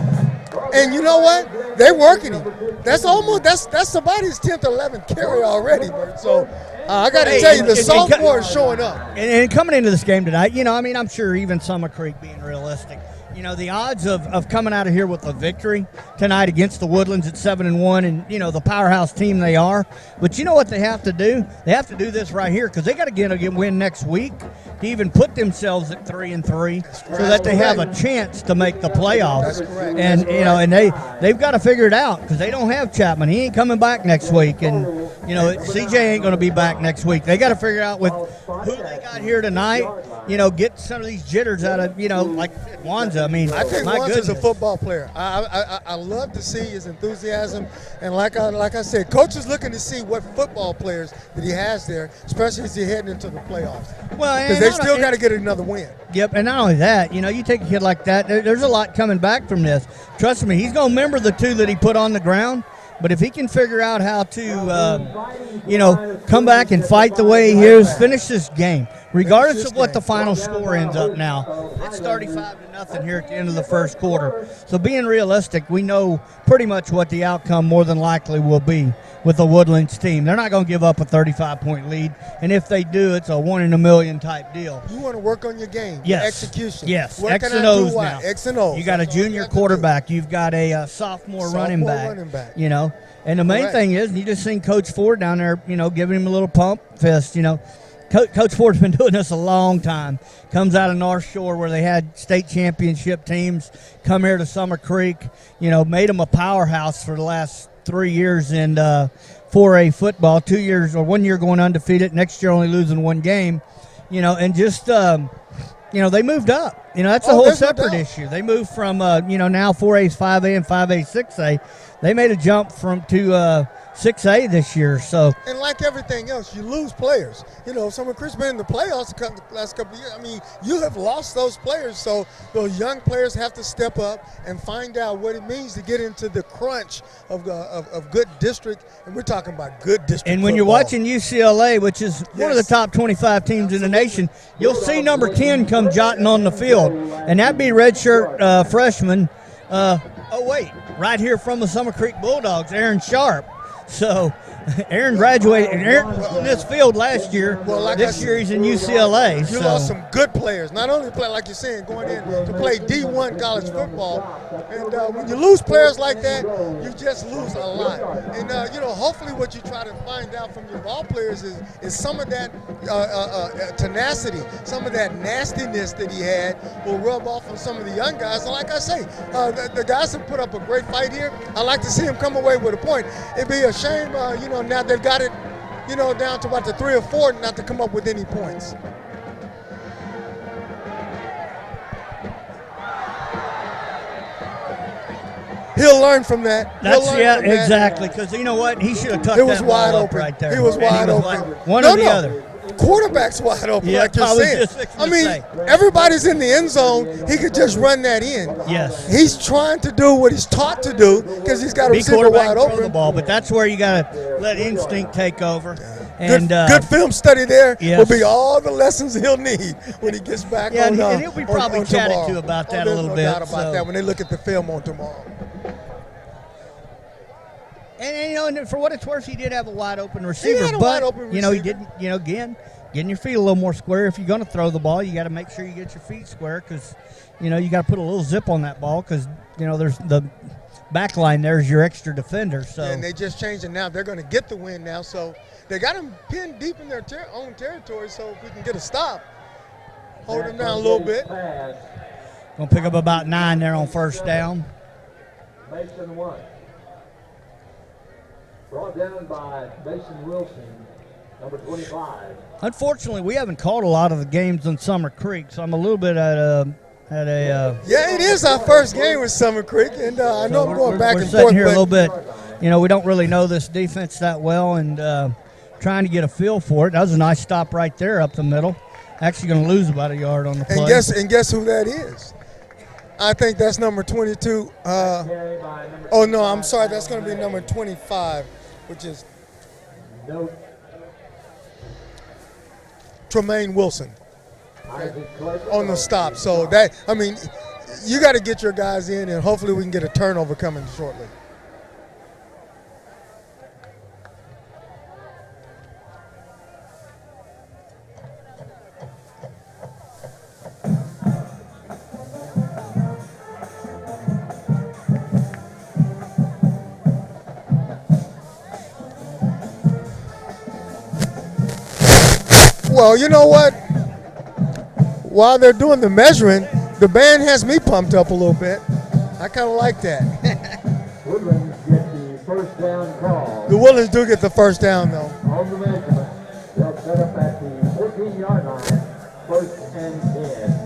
And you know what? They're working him. That's about his 10th or 11th carry already, Bert. So I got to tell you, the sophomore is showing up. And coming into this game tonight, I'm sure even Summer Creek being realistic, the odds of coming out of here with a victory tonight against the Woodlands at 7-1 and, the powerhouse team they are. But you know what they have to do? They have to do this right here because they got to get a win next week to even put themselves at 3-3 so that they have a chance to make the playoffs. That's correct. And, and they've got to figure it out because they don't have Chapman. He ain't coming back next week. And, CJ ain't going to be back next week. They got to figure out with who they got here tonight, get some of these jitters out of, like Wanza. I think my Wanza's goodness. a football player. I love to see his enthusiasm, and like I said, coach is looking to see what football players that he has there, especially as he's heading into the playoffs. Well, Because they still got to get another win. Yep, and not only that, you take a kid like that, there's a lot coming back from this. Trust me, he's going to remember the 2 that he put on the ground. But if he can figure out how to, come back and fight the way he is, finish this game, regardless of what the final score ends up now, it's 35-0 here at the end of the first quarter. So being realistic, we know pretty much what the outcome more than likely will be with the Woodlands team. They're not going to give up a 35-point lead, and if they do, it's a 1 in a million type deal. You want to work on your game, Yes. your execution. Yes, What X can and I do O's why? now. X and O's. You got a That's all junior got to do. quarterback. You've got a sophomore running back. And the main Correct. thing is, you just seen Coach Ford down there, giving him a little pump fist. Coach Ford's been doing this a long time. Comes out of North Shore where they had state championship teams. Come here to Summer Creek, made them a powerhouse for the last 3 years in 4A football. 2 years or 1 year going undefeated. Next year only losing 1 game. And just they moved up. That's a whole separate issue. They moved from now 4A's 5A and 5A 6A. They made a jump to 6A this year. So, and like everything else, you lose players. Summer Creek's been in the playoffs the last couple of years. You have lost those players, so those young players have to step up and find out what it means to get into the crunch of good district, and we're talking about good district. And when you're football. watching UCLA, which is one of the top 25 teams in the nation, you'll see number 10 come jotting on the field, and that'd be redshirt freshman Oh, wait, right here from the Summer Creek Bulldogs, Aaron Sharp. So Aaron graduated in this field last year. Well, like this year he's in UCLA. You lost some good players. Not only play, like you're saying, going in to play D1 college football. And when you lose players like that, you just lose a lot. And, hopefully what you try to find out from your ball players is some of that tenacity, some of that nastiness that he had will rub off on some of the young guys. And like I say, the guys have put up a great fight here. I like to see him come away with a point. It'd be a shame, now they've got it, down to about the 3 or 4 not to come up with any points. He'll learn from that. Exactly. Because you know what? He should have tucked that ball up right there. He was wide open. One or the other. Quarterback's wide open, like you're saying. Everybody's in the end zone. He could just run that in. Yes. He's trying to do what he's taught to do because he's got a receiver wide open. Throw the ball, but that's where you got to let instinct take over. And good film study there yes. will be all the lessons he'll need when he gets back on tomorrow. And he'll be probably chatted to about that a little bit. There's no doubt about that when they look at the film on tomorrow. And for what it's worth, he did have a wide open receiver. He didn't. Again, getting your feet a little more square. If you're going to throw the ball, you got to make sure you get your feet square because, you got to put a little zip on that ball because, there's the back line. There's your extra defender. So and they just changed it now. They're going to get the win now. So they got him pinned deep in their own territory. So if we can get a stop, hold him down a little bit. Going to pick up about 9 there on first down. Mason 1. Brought down by Mason Wilson, number 25. Unfortunately, we haven't called a lot of the games on Summer Creek, so I'm a little bit at a. Yeah, it is our first game with Summer Creek, and I know I'm going back and forth. We're sitting here a little bit. We don't really know this defense that well, and trying to get a feel for it. That was a nice stop right there up the middle. Actually, going to lose about a yard on the play. And guess who that is? I think that's number 22. Oh no, I'm sorry. That's going to be number 25. Which is Tremaine Wilson on the stop. So you got to get your guys in, and hopefully we can get a turnover coming shortly. Well, you know what? While they're doing the measuring, the band has me pumped up a little bit. I kind of like that. Woodlands get the first down call. The Woodlands do get the first down, though. On the measurement, they'll set up at the 14-yard line, first and 10.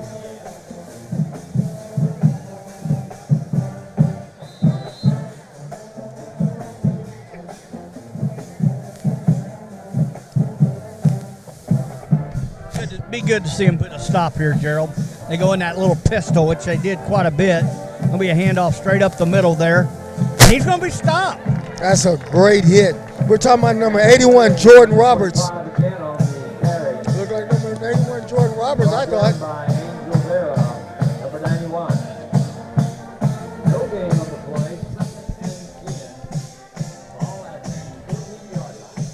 Be good to see him put a stop here, Gerald. They go in that little pistol, which they did quite a bit. Going to be a handoff straight up the middle there. And he's going to be stopped. That's a great hit. We're talking about number 81, Jordan Roberts. Looked like number 81, Jordan Roberts, I thought. By Angel Vera, number 91. No game on the play. All at the 14-yard line.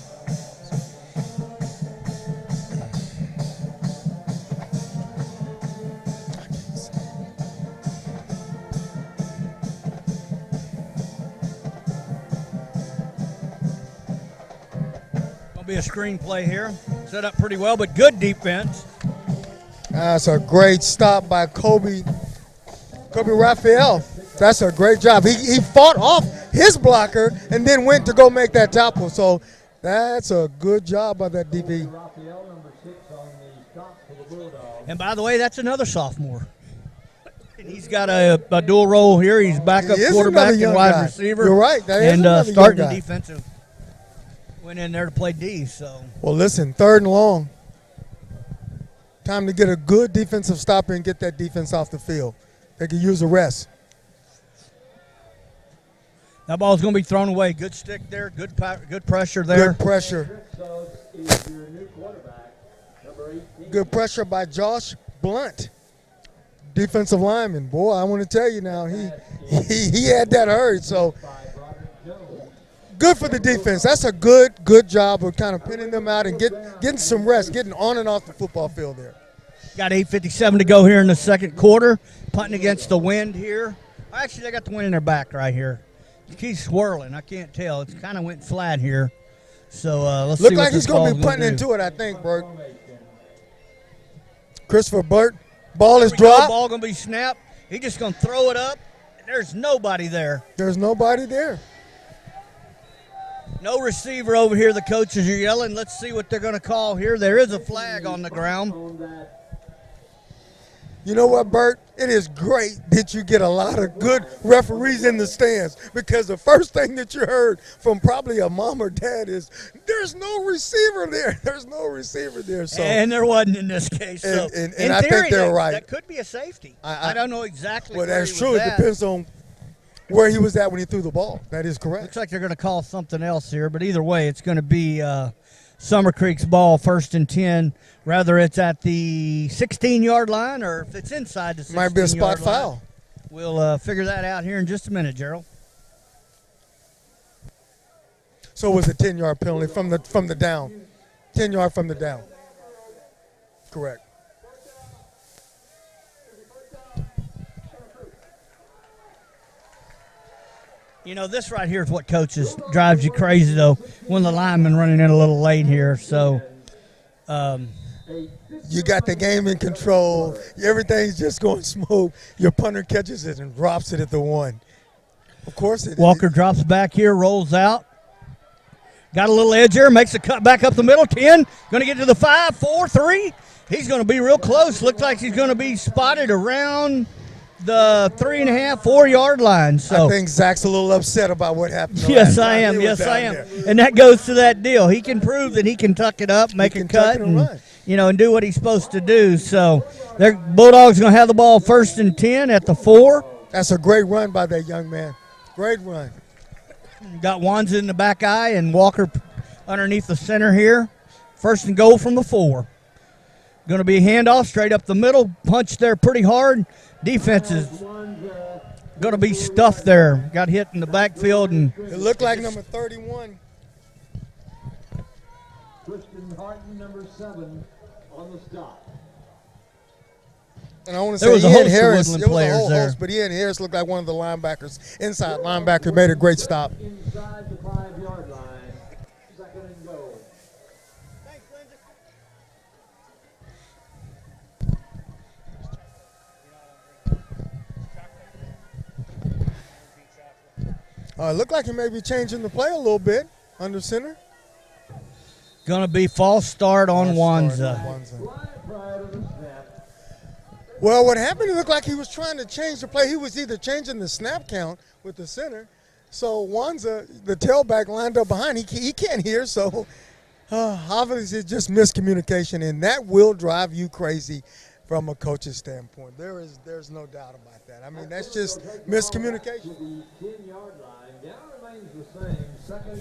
Be a screenplay here. Set up pretty well, but good defense. That's a great stop by Kobe Raphael. That's a great job. He fought off his blocker and then went to go make that tackle. So that's a good job by that DB. Raphael, number 6 on the stop for the Bulldogs. And by the way, that's another sophomore. He's got a dual role here. He's backup quarterback and wide receiver. You're right. And starting defensive. Went in there to play D, so. Well, listen, 3rd and long. Time to get a good defensive stopper and get that defense off the field. They can use a rest. That ball's going to be thrown away. Good stick there. Good pressure there. Good pressure. Is your new quarterback, number 18. Good pressure by Josh Blunt. defensive lineman. Boy, I want to tell you now, he had that hurt. So good for the defense. That's a good job of kind of pinning them out and getting some rest, getting on and off the football field there. Got 8:57 to go here in the second quarter. Punting against the wind here. Actually, they got the wind in their back right here. It keeps swirling. I can't tell. It's kind of went flat here. So let's see what Look like this he's going to ball's be punting gonna do. into it, I think, Bert. Christopher Burt. Ball is There we go. dropped. Ball going to be snapped. He's just going to throw it up. There's nobody there. There's nobody there. No receiver over here. The coaches are yelling. Let's see what they're going to call here. There is a flag on the ground. You know what, Bert? It is great that you get a lot of good referees in the stands, because the first thing that you heard from probably a mom or dad is, there's no receiver there. There's no receiver there. So, And there wasn't in this case. So and in I theory, think they're right. That could be a safety. I don't know exactly Well, where that's he true. was It at. depends on where he was at when he threw the ball. That is correct. Looks like they're going to call something else here, but either way, it's going to be Summer Creek's ball, 1st and 10. Rather it's at the 16-yard line, or if it's inside the 16-yard line. Might be a spot foul. We'll figure that out here in just a minute, Gerald. So it was a 10-yard penalty from the down. 10-yard from the down. Correct. You know, this right here is what coaches drives you crazy, though, when the linemen running in a little late here. So, you got the game in control. Everything's just going smooth. Your punter catches it and drops it at the 1. Of course it Walker drops back here, rolls out. Got a little edge here, makes a cut back up the middle. 10, going to get to the 5, 4, 3. He's going to be real close. Looks like he's going to be spotted around the 3.5, 4-yard line. So I think Zach's a little upset about what happened. Yes, I am. Yes, I am. And that goes to that deal. He can prove that he can tuck it up, make a cut, and and do what he's supposed to do. So, their Bulldogs going to have the ball 1st and 10 at the 4. That's a great run by that young man. Great run. Got Wanza in the back eye and Walker underneath the center here. 1st and goal from the 4. Going to be a handoff straight up the middle. Punch there pretty hard. Defense is going to be stuffed there. Got hit in the backfield. And it looked like number 31. Christian Harton, number 7, on the stop. And I want to There was say a Ian host of Harris. Woodland It was a players whole there. host, but Ian Harris looked like one of the linebackers. Inside linebacker made a great stop. Inside the 5-yard line. 2nd and goal. It looked like he may be changing the play a little bit under center. going to be false start on Wanza. Prior to the snap. Well, what happened, it looked like he was trying to change the play. He was either changing the snap count with the center. So Wanza, the tailback, lined up behind. He can't hear, so obviously it's just miscommunication, and that will drive you crazy from a coach's standpoint. There's no doubt about that. I mean, that's just miscommunication. The 10-yard line. Down remains the same.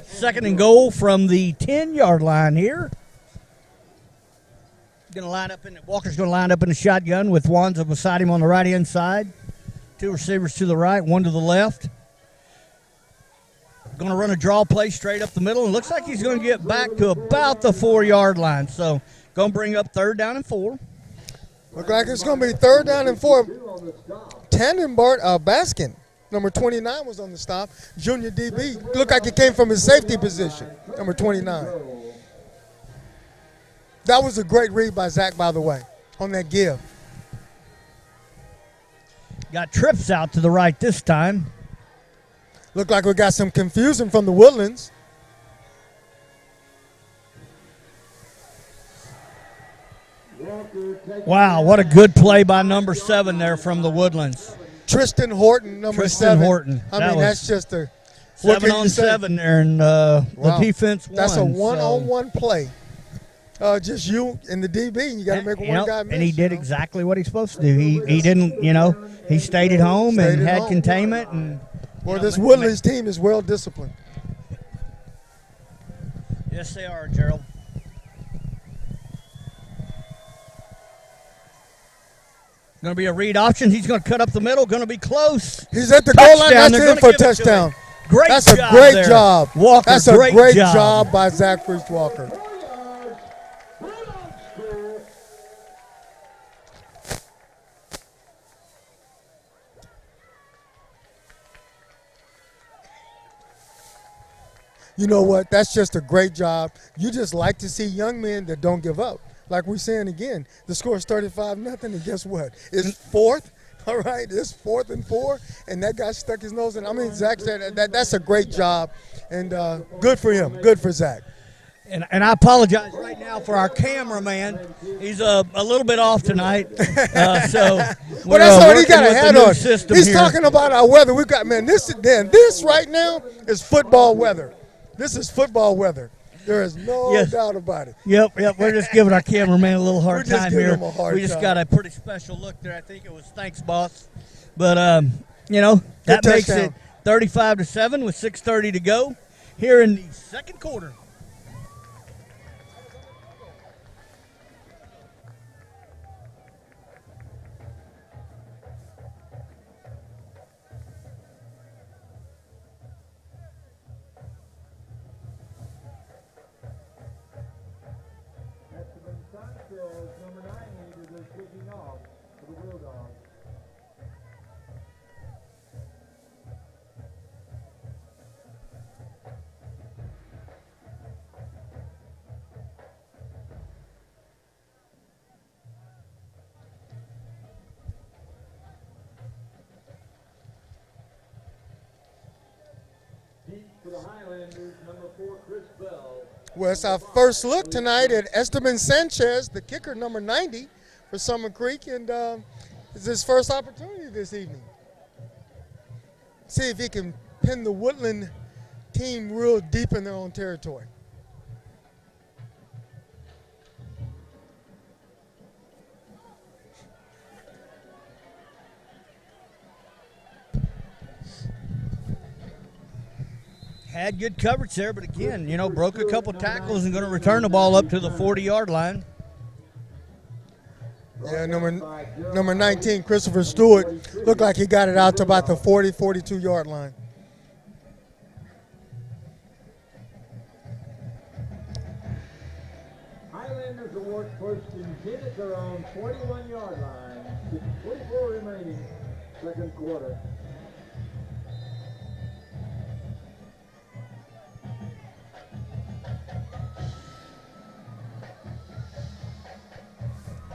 2nd and goal from the 10-yard line here. Walker's going to line up in the shotgun with Wanza beside him on the right-hand side. 2 receivers to the right, 1 to the left. Going to run a draw play straight up the middle, and looks like he's going to get back to about the 4-yard line. So, going to bring up 3rd down and 4. Look like it's going to be 3rd down and 4. Tannenbart Baskin, number 29, was on the stop. Junior DB. Looked like it came from his safety position, number 29. That was a great read by Zach, by the way, on that give. Got trips out to the right this time. Looked like we got some confusion from the Woodlands. Wow, what a good play by number 7 there from the Woodlands. Tristan Horton, number 7. Horton. I mean, that's just a 7 on 7 there, and the defense won. That's a one-on-one play. Just you and the DB, and you got to make one guy miss. And he did exactly what he's supposed to do. He didn't, he stayed at home and had containment. And well, this Woodlands team is well disciplined. Yes, they are, Gerald. Going to be a read option. He's going to cut up the middle. Going to be close. He's at the goal line. Touchdown. That's They're in for a gonna give it to touchdown. him. Great That's a job great there. job. Walker, That's a great great job. job by Zach Priest Walker. You know what? That's just a great job. You just like to see young men that don't give up. Like we're saying again, the score is 35-0, and guess what? It's fourth. All right, it's 4th and 4, and that guy stuck his nose in. I mean, Zach said that's a great job, and good for him. Good for Zach. And I apologize right now for our cameraman. He's a little bit off tonight. So well, that's what he got a with hat the new on. system He's here. talking about our weather. We got this right now is football weather. This is football weather. There is no doubt about it. Yep. We're just giving our cameraman a little hard time here. We just time. got a pretty special look there. I think it was thanks, boss. But you know, that Good makes touchdown. it 35-7 with 6:30 to go here in the second quarter. Number 9 is kicking off for the Bulldogs. Deep for the Highlanders, number 4, Chris Bell. Well, it's our first look tonight at Esteban Sanchez, the kicker, number 90 for Summer Creek, and it's his first opportunity this evening. See if he can pin the Woodland team real deep in their own territory. Had good coverage there, but again, you know, broke a couple tackles and going to return the ball up to the 40-yard line. Yeah, number 19, Christopher Stewart, looked like he got it out to about the 40, 42-yard line. Highlanders award first and 10 at their own 41-yard line. 24 remaining, second quarter.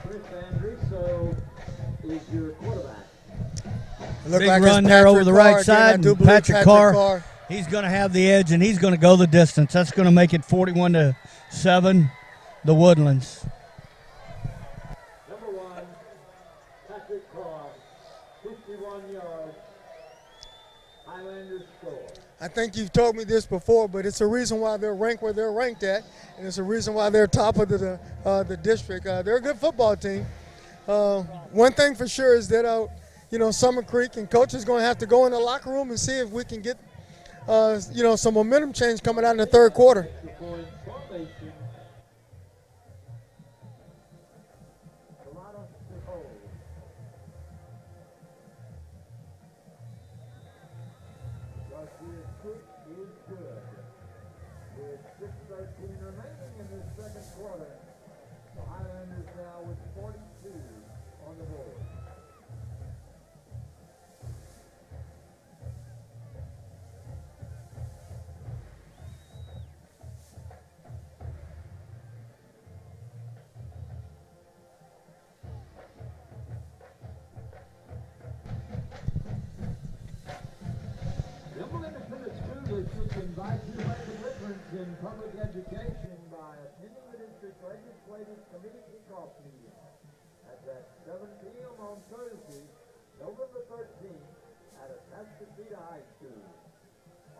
Chris Andrews is your quarterback. Big run there over the right side, and Patrick Carr. He's going to have the edge, and he's going to go the distance. That's going to make it 41-7, the Woodlands. Number 1, Patrick Carr, 51 yards. Highlanders score. I think you've told me this before, but it's a reason why they're ranked where they're ranked at, and it's a reason why they're top of the district. They're a good football team. One thing for sure is that Summer Creek and coach is going to have to go in the locker room and see if we can get some momentum change coming out in the third quarter. Invite you to make a difference in public education by attending the district legislative committee kickoff meeting. That's at 7 p.m. on Thursday, November 13th at Atascocita High School.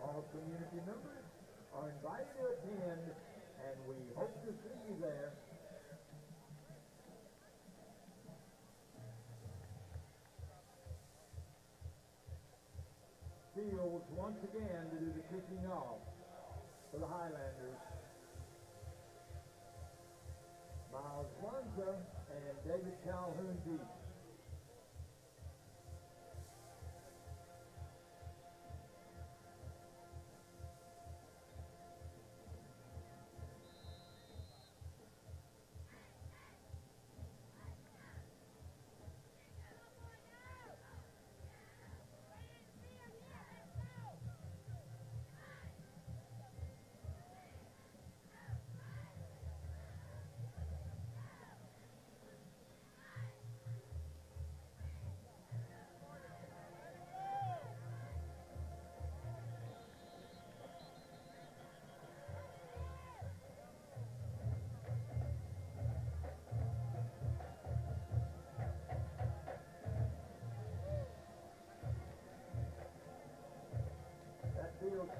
All community members are invited to attend, and we hope to see you there. Fields once again to do the kicking off for the Highlanders. Miles Lanza and David Calhoun deep.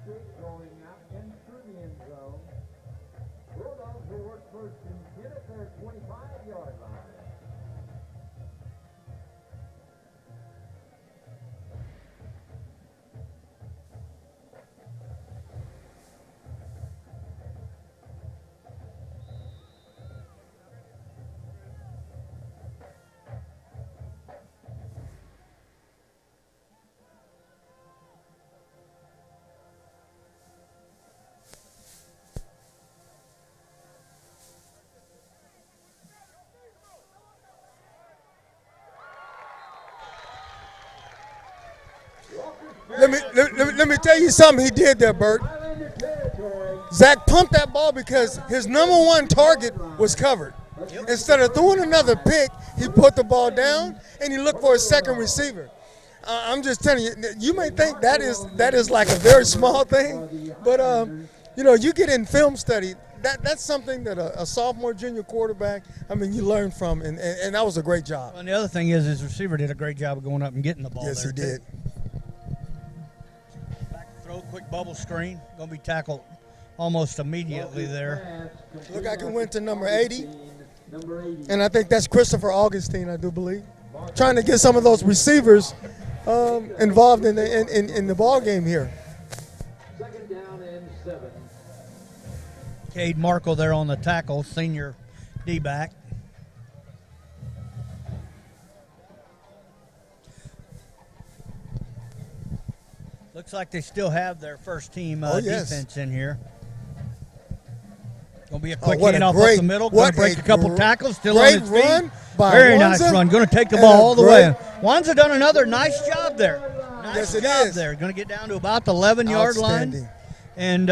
Patrick going out in through the end zone. Bulldogs will work first and 10 at their 25-yard line. Let me tell you something he did there, Bert. Zach pumped that ball because his number one target was covered. Instead of throwing another pick, he put the ball down and he looked for a second receiver. I'm just telling you, you may think that is like a very small thing, but you get in film study. That's something that a sophomore, junior quarterback, you learn from, and that was a great job. Well, and the other thing is his receiver did a great job of going up and getting the ball. Yes, he did. Throw, quick bubble screen. Going to be tackled almost immediately there. Look, I can win to number 80. And I think that's Christopher Augustine, I do believe. Trying to get some of those receivers involved in the ball game here. Second down and 7. Cade Markle there on the tackle, senior D-back. Looks like they still have their first team defense in here. Going to be a quick handoff up the middle. Going to break a couple tackles. Still on his feet. Very nice run. Going to take the ball all the way. Wanza done another nice job there. Nice job there. Going to get down to about the 11-yard line. And,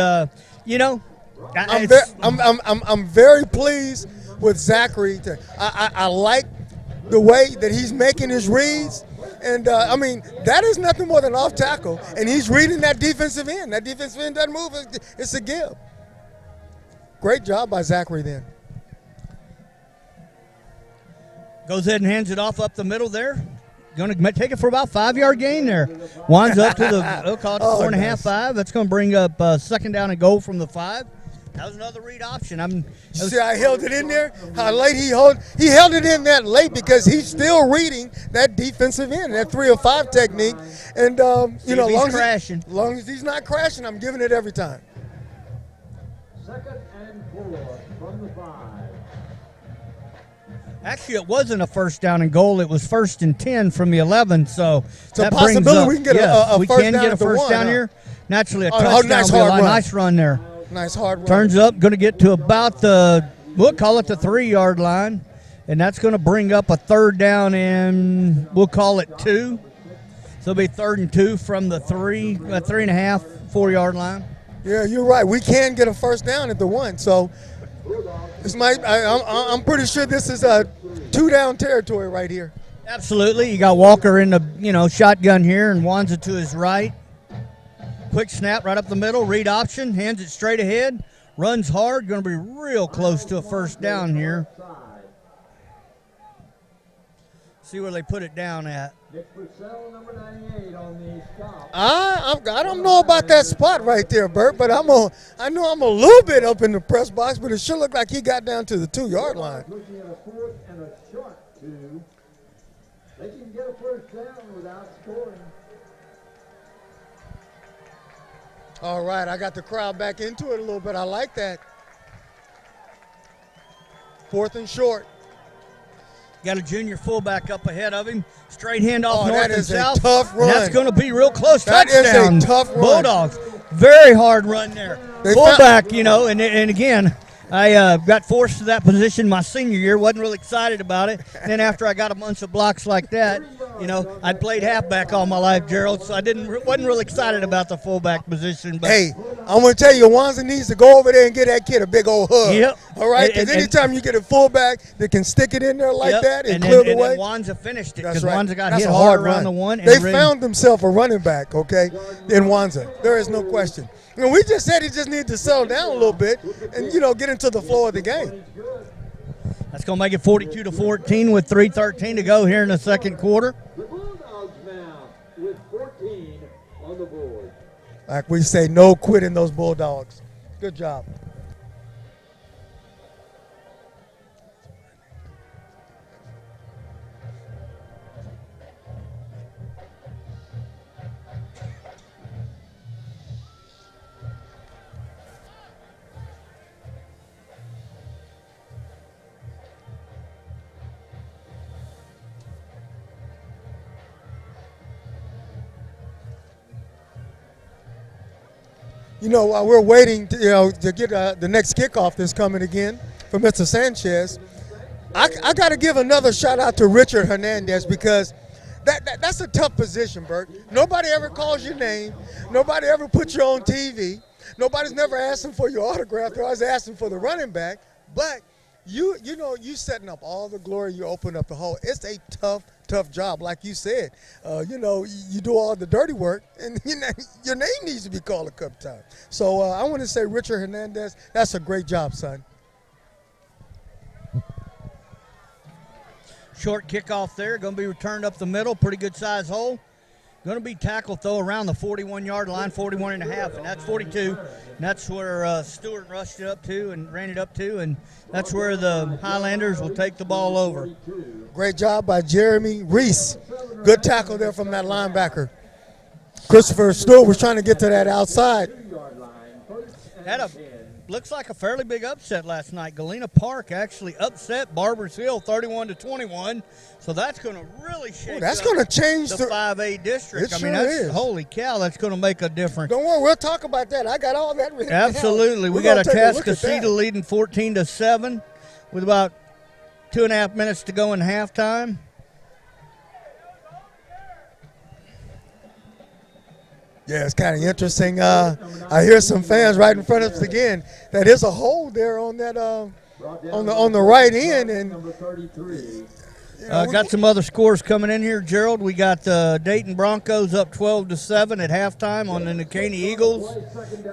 I'm very pleased with Zachary. I like the way that he's making his reads. And, that is nothing more than off tackle. And he's reading that defensive end. That defensive end doesn't move. It's a give. Great job by Zachary then. Goes ahead and hands it off up the middle there. Going to take it for about 5-yard gain there. Winds up to we'll call it 4.5, 5. That's going to bring up second down and goal from the 5. That was another read option. See, I held it in there. How late he held it in that late because he's still reading that defensive end, that 3 or 5 technique. And long as he's not crashing, I'm giving it every time. Second and 4 from the 5. Actually, it wasn't a first down and goal. It was 1st and 10 from the 11. So that brings up, we can get a first down here. Naturally, a touchdown. Nice run there. Nice hard run. Turns up, going to get to about we'll call it the 3-yard line. And that's going to bring up a third down and we'll call it 2. So it'll be 3rd and 2 from the 3.5, 4-yard line. Yeah, you're right. We can get a first down at the 1. So I'm pretty sure this is a 2-down territory right here. Absolutely. You got Walker in the shotgun here and Wanza to his right. Quick snap right up the middle, read option, hands it straight ahead, runs hard, going to be real close to a first down here. See where they put it down at. Number 98 on the stop. I don't know about that spot right there, Bert, but I know I'm a little bit up in the press box, but it sure looked like he got down to the 2-yard line. Looking at a 4th and a short 2. They can get a first down without scoring. All right, I got the crowd back into it a little bit. I like that. 4th and short. Got a junior fullback up ahead of him. Straight handoff north and south. That is a tough run. That's going to be real close. That touchdown. Is a tough run. Bulldogs. Very hard run there. Fullback, and again, I got forced to that position my senior year. Wasn't really excited about it. Then after I got a bunch of blocks like that, I'd played halfback all my life, Gerald, so I wasn't really excited about the fullback position. But hey, I'm going to tell you, Wanza needs to go over there and get that kid a big old hug. Yep. All right? Because anytime you get a fullback that can stick it in there like that and clear the way. And Wanza finished it because right. Wanza got hit hard around the 1. They found themselves a running back, okay, in Wanza. There is no question. We just said he just needs to settle down a little bit and, get into the flow of the game. That's going to make it 42-14 with 3:13 to go here in the second quarter. The Bulldogs now with 14 on the board. Like we say, no quitting those Bulldogs. Good job. You know, while we're waiting, to get the next kickoff that's coming again from Mr. Sanchez, I got to give another shout out to Richard Hernandez because that's a tough position, Bert. Nobody ever calls your name. Nobody ever puts you on TV. Nobody's never asking for your autograph. They're always asking for the running back. But you setting up all the glory. You open up the hole. It's a tough job, like you said. You do all the dirty work, and your name needs to be called a couple times. So I want to say, Richard Hernandez, that's a great job, son. Short kickoff there, going to be returned up the middle, pretty good size hole. Going to be tackled, though, around the 41-yard line, 41 and a half, and that's 42. And that's where Stewart rushed it up to and ran it up to, and that's where the Highlanders will take the ball over. Great job by Jeremy Reese. Good tackle there from that linebacker. Christopher Stewart was trying to get to that outside. Looks like a fairly big upset last night. Galena Park actually upset Barbers Hill 31-21. So that's going to really shake that's going to change the 5A district. It is. Holy cow, that's going to make a difference. Don't worry, we'll talk about that. I got all that written Absolutely. down. We got a Atascocita leading 14-7 with about 2.5 minutes to go in halftime. Yeah, it's kind of interesting. I hear some fans right in front of us again. That is a hole there on that on the right end, and got some other scores coming in here, Gerald. We got the Dayton Broncos up 12-7 at halftime on the New Caney Eagles,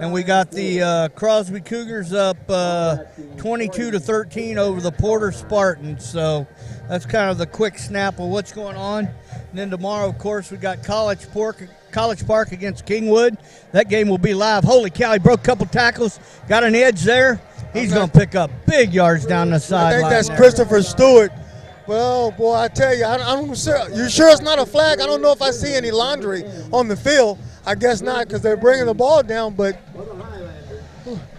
and we got the Crosby Cougars up 22-13 over the Porter Spartans. So that's kind of the quick snap of what's going on. And then tomorrow, of course, we got College Park against Kingwood. That game will be live. Holy cow, he broke a couple tackles, got an edge there. He's going to pick up big yards down the sideline. I think that's Christopher Stewart. Well, boy, I tell you, I'm sure. You sure it's not a flag? I don't know if I see any laundry on the field. I guess not, because they're bringing the ball down. But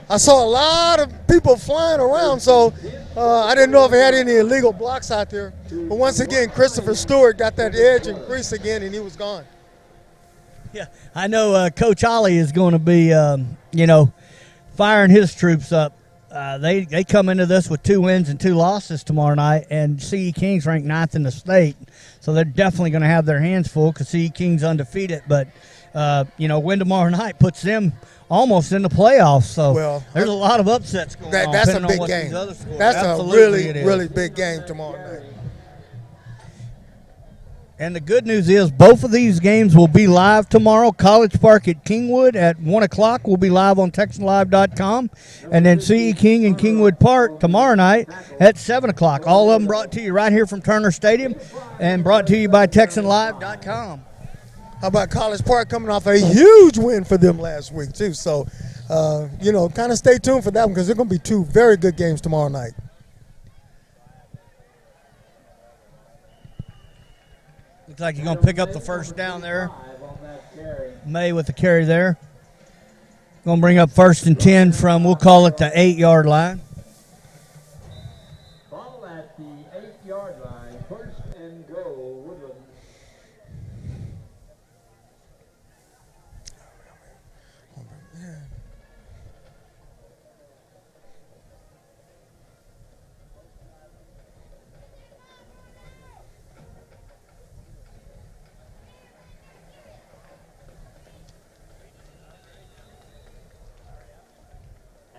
I saw a lot of people flying around, so I didn't know if they had any illegal blocks out there. But once again, Christopher Stewart got that edge and crease again, and he was gone. Yeah, I know Coach Ollie is going to be, firing his troops up. They come into this with 2 wins and 2 losses tomorrow night, and CE Kings ranked 9th in the state, so they're definitely going to have their hands full because CE Kings undefeated. But win tomorrow night puts them almost in the playoffs. So there's a lot of upsets going on. That's a big game. That's Absolutely a really big game tomorrow night. And the good news is both of these games will be live tomorrow. College Park at Kingwood at 1 o'clock will be live on TexanLive.com. And then CE King and Kingwood Park tomorrow night at 7 o'clock. All of them brought to you right here from Turner Stadium and brought to you by TexanLive.com. How about College Park coming off a huge win for them last week, too. So, kind of stay tuned for that one because they're going to be 2 very good games tomorrow night. Looks like you're going to pick up the first down there. May with the carry there. Going to bring up 1st and 10 from, we'll call it the 8-yard line. Ball at the 8-yard line. 1st and goal, Woodlands.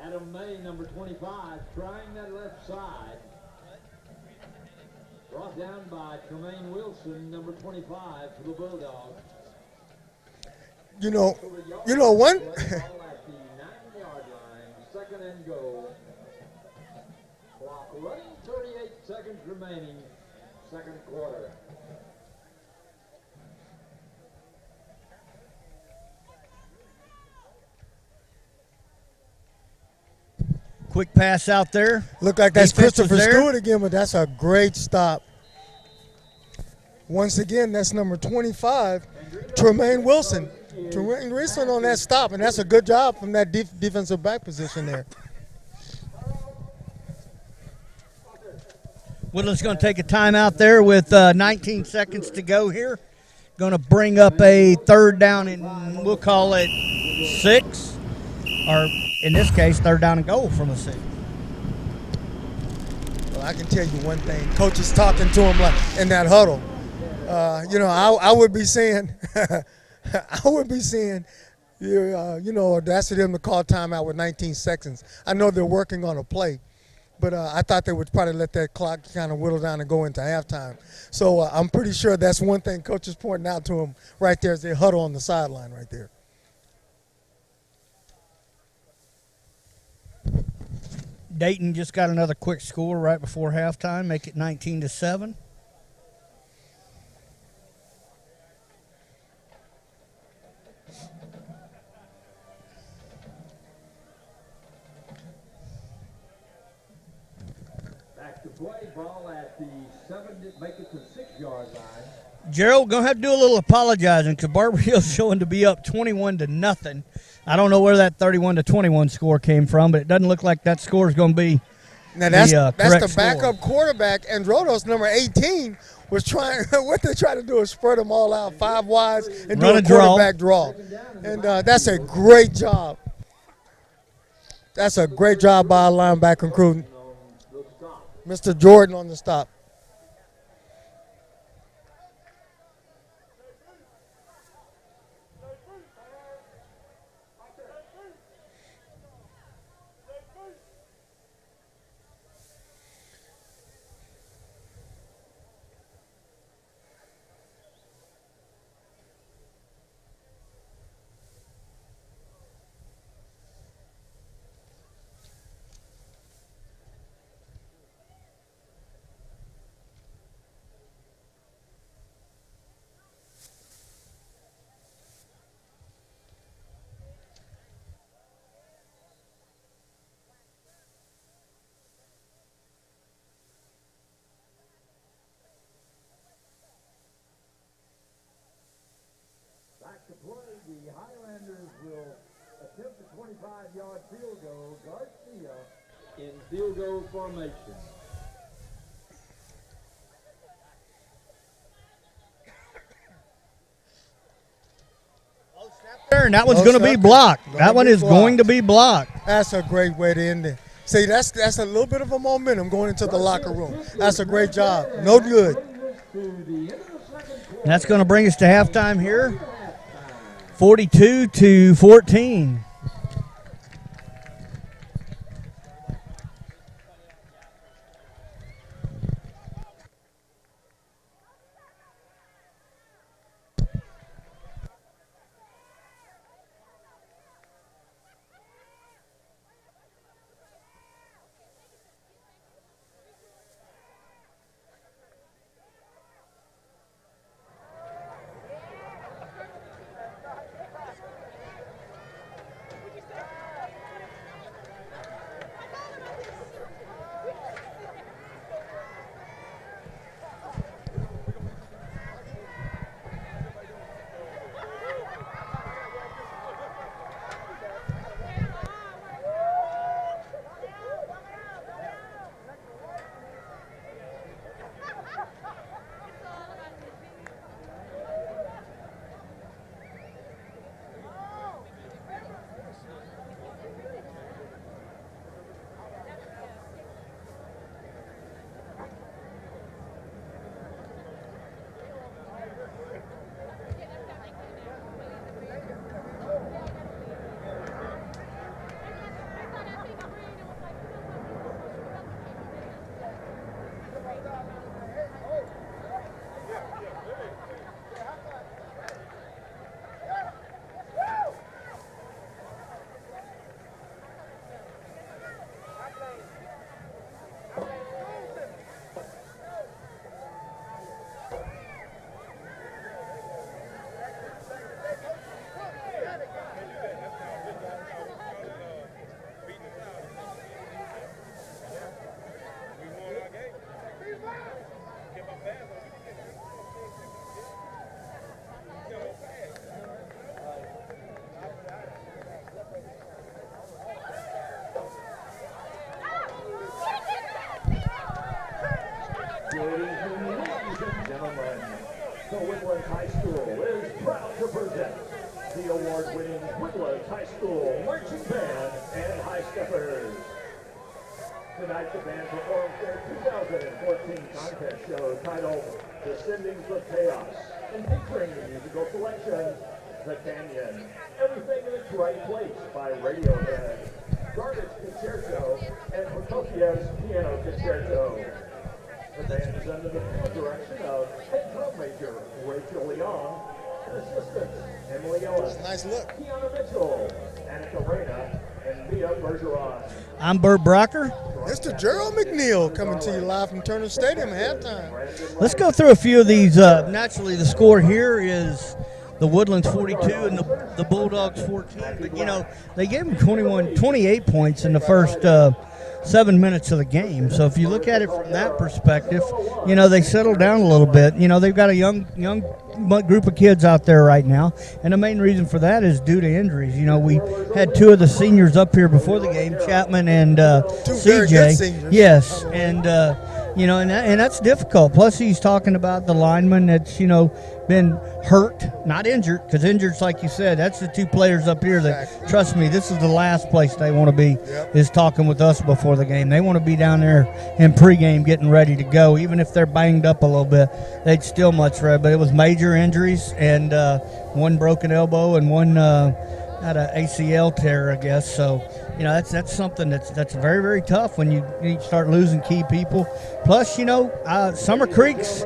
Adam May, number 25, trying that left side. Brought down by Tremaine Wilson, number 25, for the Bulldogs. One. Ball at the 9-yard line, 2nd and goal. Clock running, 38 seconds remaining, 2nd quarter. Quick pass out there. Look like that's Defense was Christopher there. Stewart again, but that's a great stop. Once again, that's number 25, Tremaine Wilson. Tremaine Wilson on that stop, and that's a good job from that defensive back position there. Woodland's going to take a timeout there with 19 seconds to go here. Going to bring up a third down, and we'll call it 6, or in this case, third down and goal from a 6. Well, I can tell you one thing. Coach is talking to him like in that huddle. I would be saying, that's for them to call timeout with 19 seconds. I know they're working on a play, but I thought they would probably let that clock kind of whittle down and go into halftime. So I'm pretty sure that's one thing Coach is pointing out to him right there as they huddle on the sideline right there. Dayton just got another quick score right before halftime, make it 19-7. Back to play, ball at the 7, make it to 6-yard line. Gerald, gonna have to do a little apologizing because Barber Hill's showing to be up 21-0. I don't know where that 31-21 score came from, but it doesn't look like that score is going to be. Now that's the the backup quarterback, and Androdos, number 18, was trying. What they try to do is spread them all out 5 wides and do a quarterback draw. And that's a great job. That's a great job by our linebacker crew. Mr. Jordan on the stop. Back to play, the Highlanders will attempt a 25-yard field goal. Garcia in field goal formation. There, and that one's going to be blocked. That one is going to be blocked. That's a great way to end it. See, that's a little bit of a momentum going into the locker room. That's a great job. No good. And that's going to bring us to halftime here, 42-14. So Woodlands High School is proud to present the award-winning Woodlands High School Marching Band and High Steppers. Tonight the band performs their 2014 contest show titled Descendings of Chaos, and featuring the musical selection The Canyon, Everything in its Right Place by Radiohead, Garbage Concerto, and Prokofiev's Piano Concerto. The band is under the field direction of head drum major Rachel Leon and assistants Emily Ellis, Nice look. Kiana Mitchell, Annika Reyna, and Mia Bergeron. I'm Bert Brocker. Mr. Gerald McNeil coming to you live from Turner Stadium at halftime. Let's go through a few of these. Naturally, the score here is the Woodlands 42 and the Bulldogs 14. But, you know, they gave them 28 points in the first 7 minutes of the game. So if you look at it from that perspective, you know, they settled down a little bit. You know, they've got a young group of kids out there right now, and the main reason for that is due to injuries. You know, we had two of the seniors up here before the game, Chapman and very good CJ. seniors. Yes, and you know, and that's difficult. Plus, he's talking about the lineman that's, you know, been hurt, not injured, because injured's like you said. That's the two players up here that, trust me, this is the last place they want to be. Is talking with us before the game. They want to be down there in pregame, getting ready to go. Even if they're banged up a little bit, they'd still much rather. But it was major injuries, and one broken elbow and one had an ACL tear, I guess. So, you know, that's something that's very, very tough when you start losing key people. Plus, you know, Summer Creek's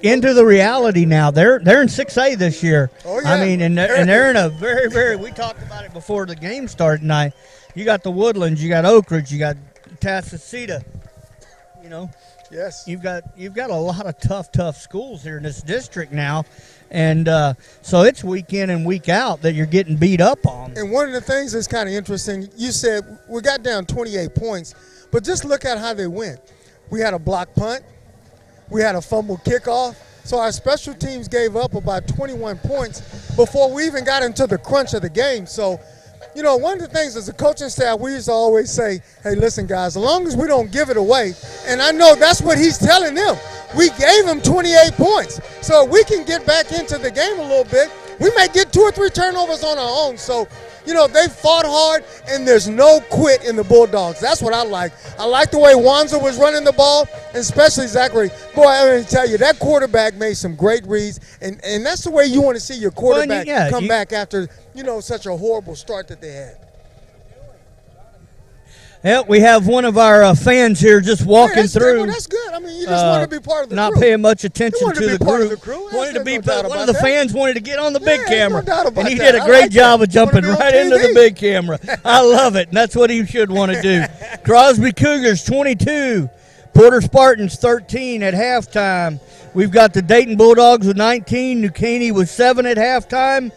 into the reality now. They're in 6A this year. Oh, yeah. I mean, and they're in a very, very. We talked about it before the game started tonight. You got the Woodlands, you got Oak Ridge, you got Tascasita. You know, Yes. you've got a lot of tough schools here in this district now, and so it's week in and week out that you're getting beat up on. And one of the things that's kind of interesting, you said we got down 28 points, but just look at how they went. We had a block punt. We had a fumble kickoff. So our special teams gave up about 21 points before we even got into the crunch of the game. So, you know, one of the things as a coaching staff, we used to always say, hey, listen, guys, as long as we don't give it away, and I know that's what he's telling them. We gave them 28 points. So if we can get back into the game a little bit, we may get 2 or 3 turnovers on our own. So, you know, they fought hard, and there's no quit in the Bulldogs. That's what I like. I like the way Wanza was running the ball, and especially Zachary. Boy, I'm going to tell you, that quarterback made some great reads, and that's the way you want to see your quarterback come back after, you know, such a horrible start that they had. Yeah, we have one of our fans here just walking through. Well, that's good. I mean, you just want to be part of the not crew. paying much attention to the be part group. of the crew. Wanted to be There's no doubt one of about the that. fans wanted to get on the big Yeah, camera, no doubt about and he that. did a I great like job that. of jumping Wanna be on right into TV. the big camera. I love it, and that's what he should want to do. Crosby Cougars 22, Porter Spartans 13 at halftime. We've got the Dayton Bulldogs with 19, New Caney with 7 at halftime.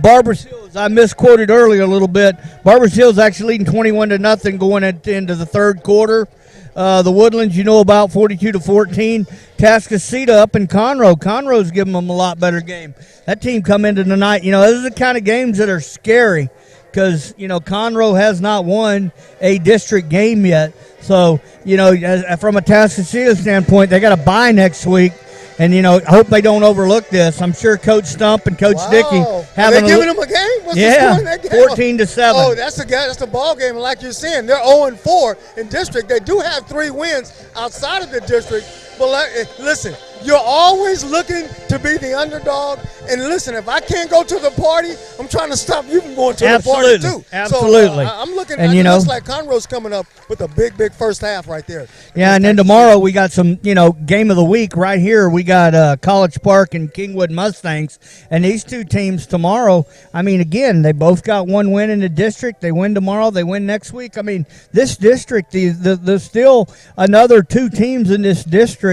Barbers Hills, I misquoted earlier a little bit. Barbers Hills actually leading 21-0 going into the third quarter. The Woodlands, you know about 42-14. Tascasita up in Conroe. Conroe's giving them a lot better game. That team come into tonight. You know, those are the kind of games that are scary because, you know, Conroe has not won a district game yet. So, you know, from a Tascasita standpoint, they got a bye next week. And, you know, I hope they don't overlook this. I'm sure Coach Stump and Coach Dickey having giving them a game? What's the score in that game? 14-7. Oh, that's the ball game. And like you're saying, they're 0-4 in district. They do have 3 wins outside of the district. But listen, you're always looking to be the underdog. And listen, if I can't go to the party, I'm trying to stop you from going to the party too. Absolutely. So I'm looking, and it looks like Conroe's coming up with a big first half right there. Yeah, and then tomorrow we got some, you know, game of the week right here. We got College Park and Kingwood Mustangs. And these two teams tomorrow, I mean, again, they both got 1 win in the district. They win tomorrow. They win next week. I mean, this district, there's still another 2 teams in this district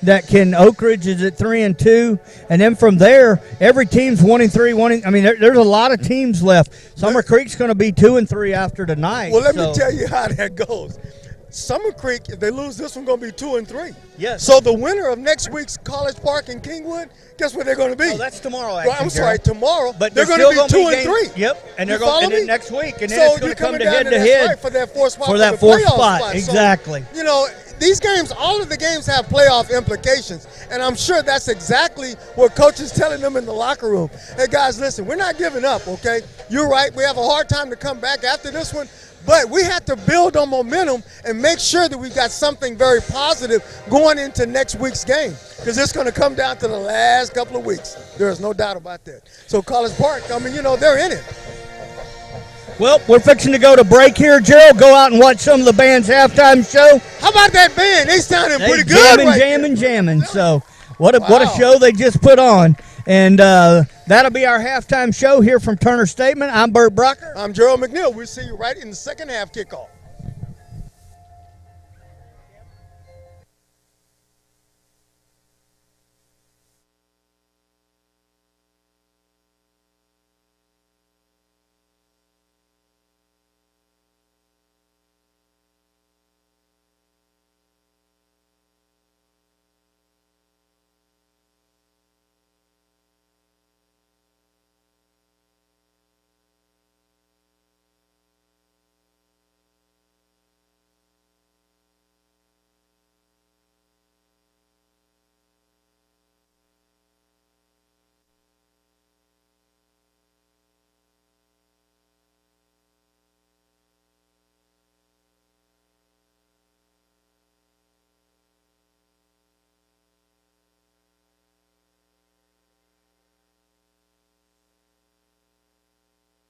that can. Oak Ridge is at 3-2, and then from there, every team's 1-3. I mean, there's a lot of teams left. Summer Creek's going to be 2-3 after tonight. Well, let me tell you how that goes. Summer Creek, if they lose this one, going to be 2-3. Yes. So the winner of next week's College Park and Kingwood, guess where they're going to be? Oh, that's tomorrow. Actually, I'm sorry, tomorrow. But they're going to be 2-3. Yep, and they're going to next week, and then so it's going to come to head head to head for that 4th spot. For that 4th spot, exactly. So, you know, these games, all of the games have playoff implications, and I'm sure that's exactly what Coach is telling them in the locker room. Hey, guys, listen, we're not giving up, okay? You're right. We have a hard time to come back after this one, but we have to build on momentum and make sure that we've got something very positive going into next week's game, because it's going to come down to the last couple of weeks. There is no doubt about that. So College Park, I mean, they're in it. Well, we're fixing to go to break here. Gerald, go out and watch some of the band's halftime show. How about that band? They sounding pretty good Jamming. So what a show they just put on. And that'll be our halftime show here from Turner Statement. I'm Bert Brocker. I'm Gerald McNeil. We'll see you right in the second half kickoff.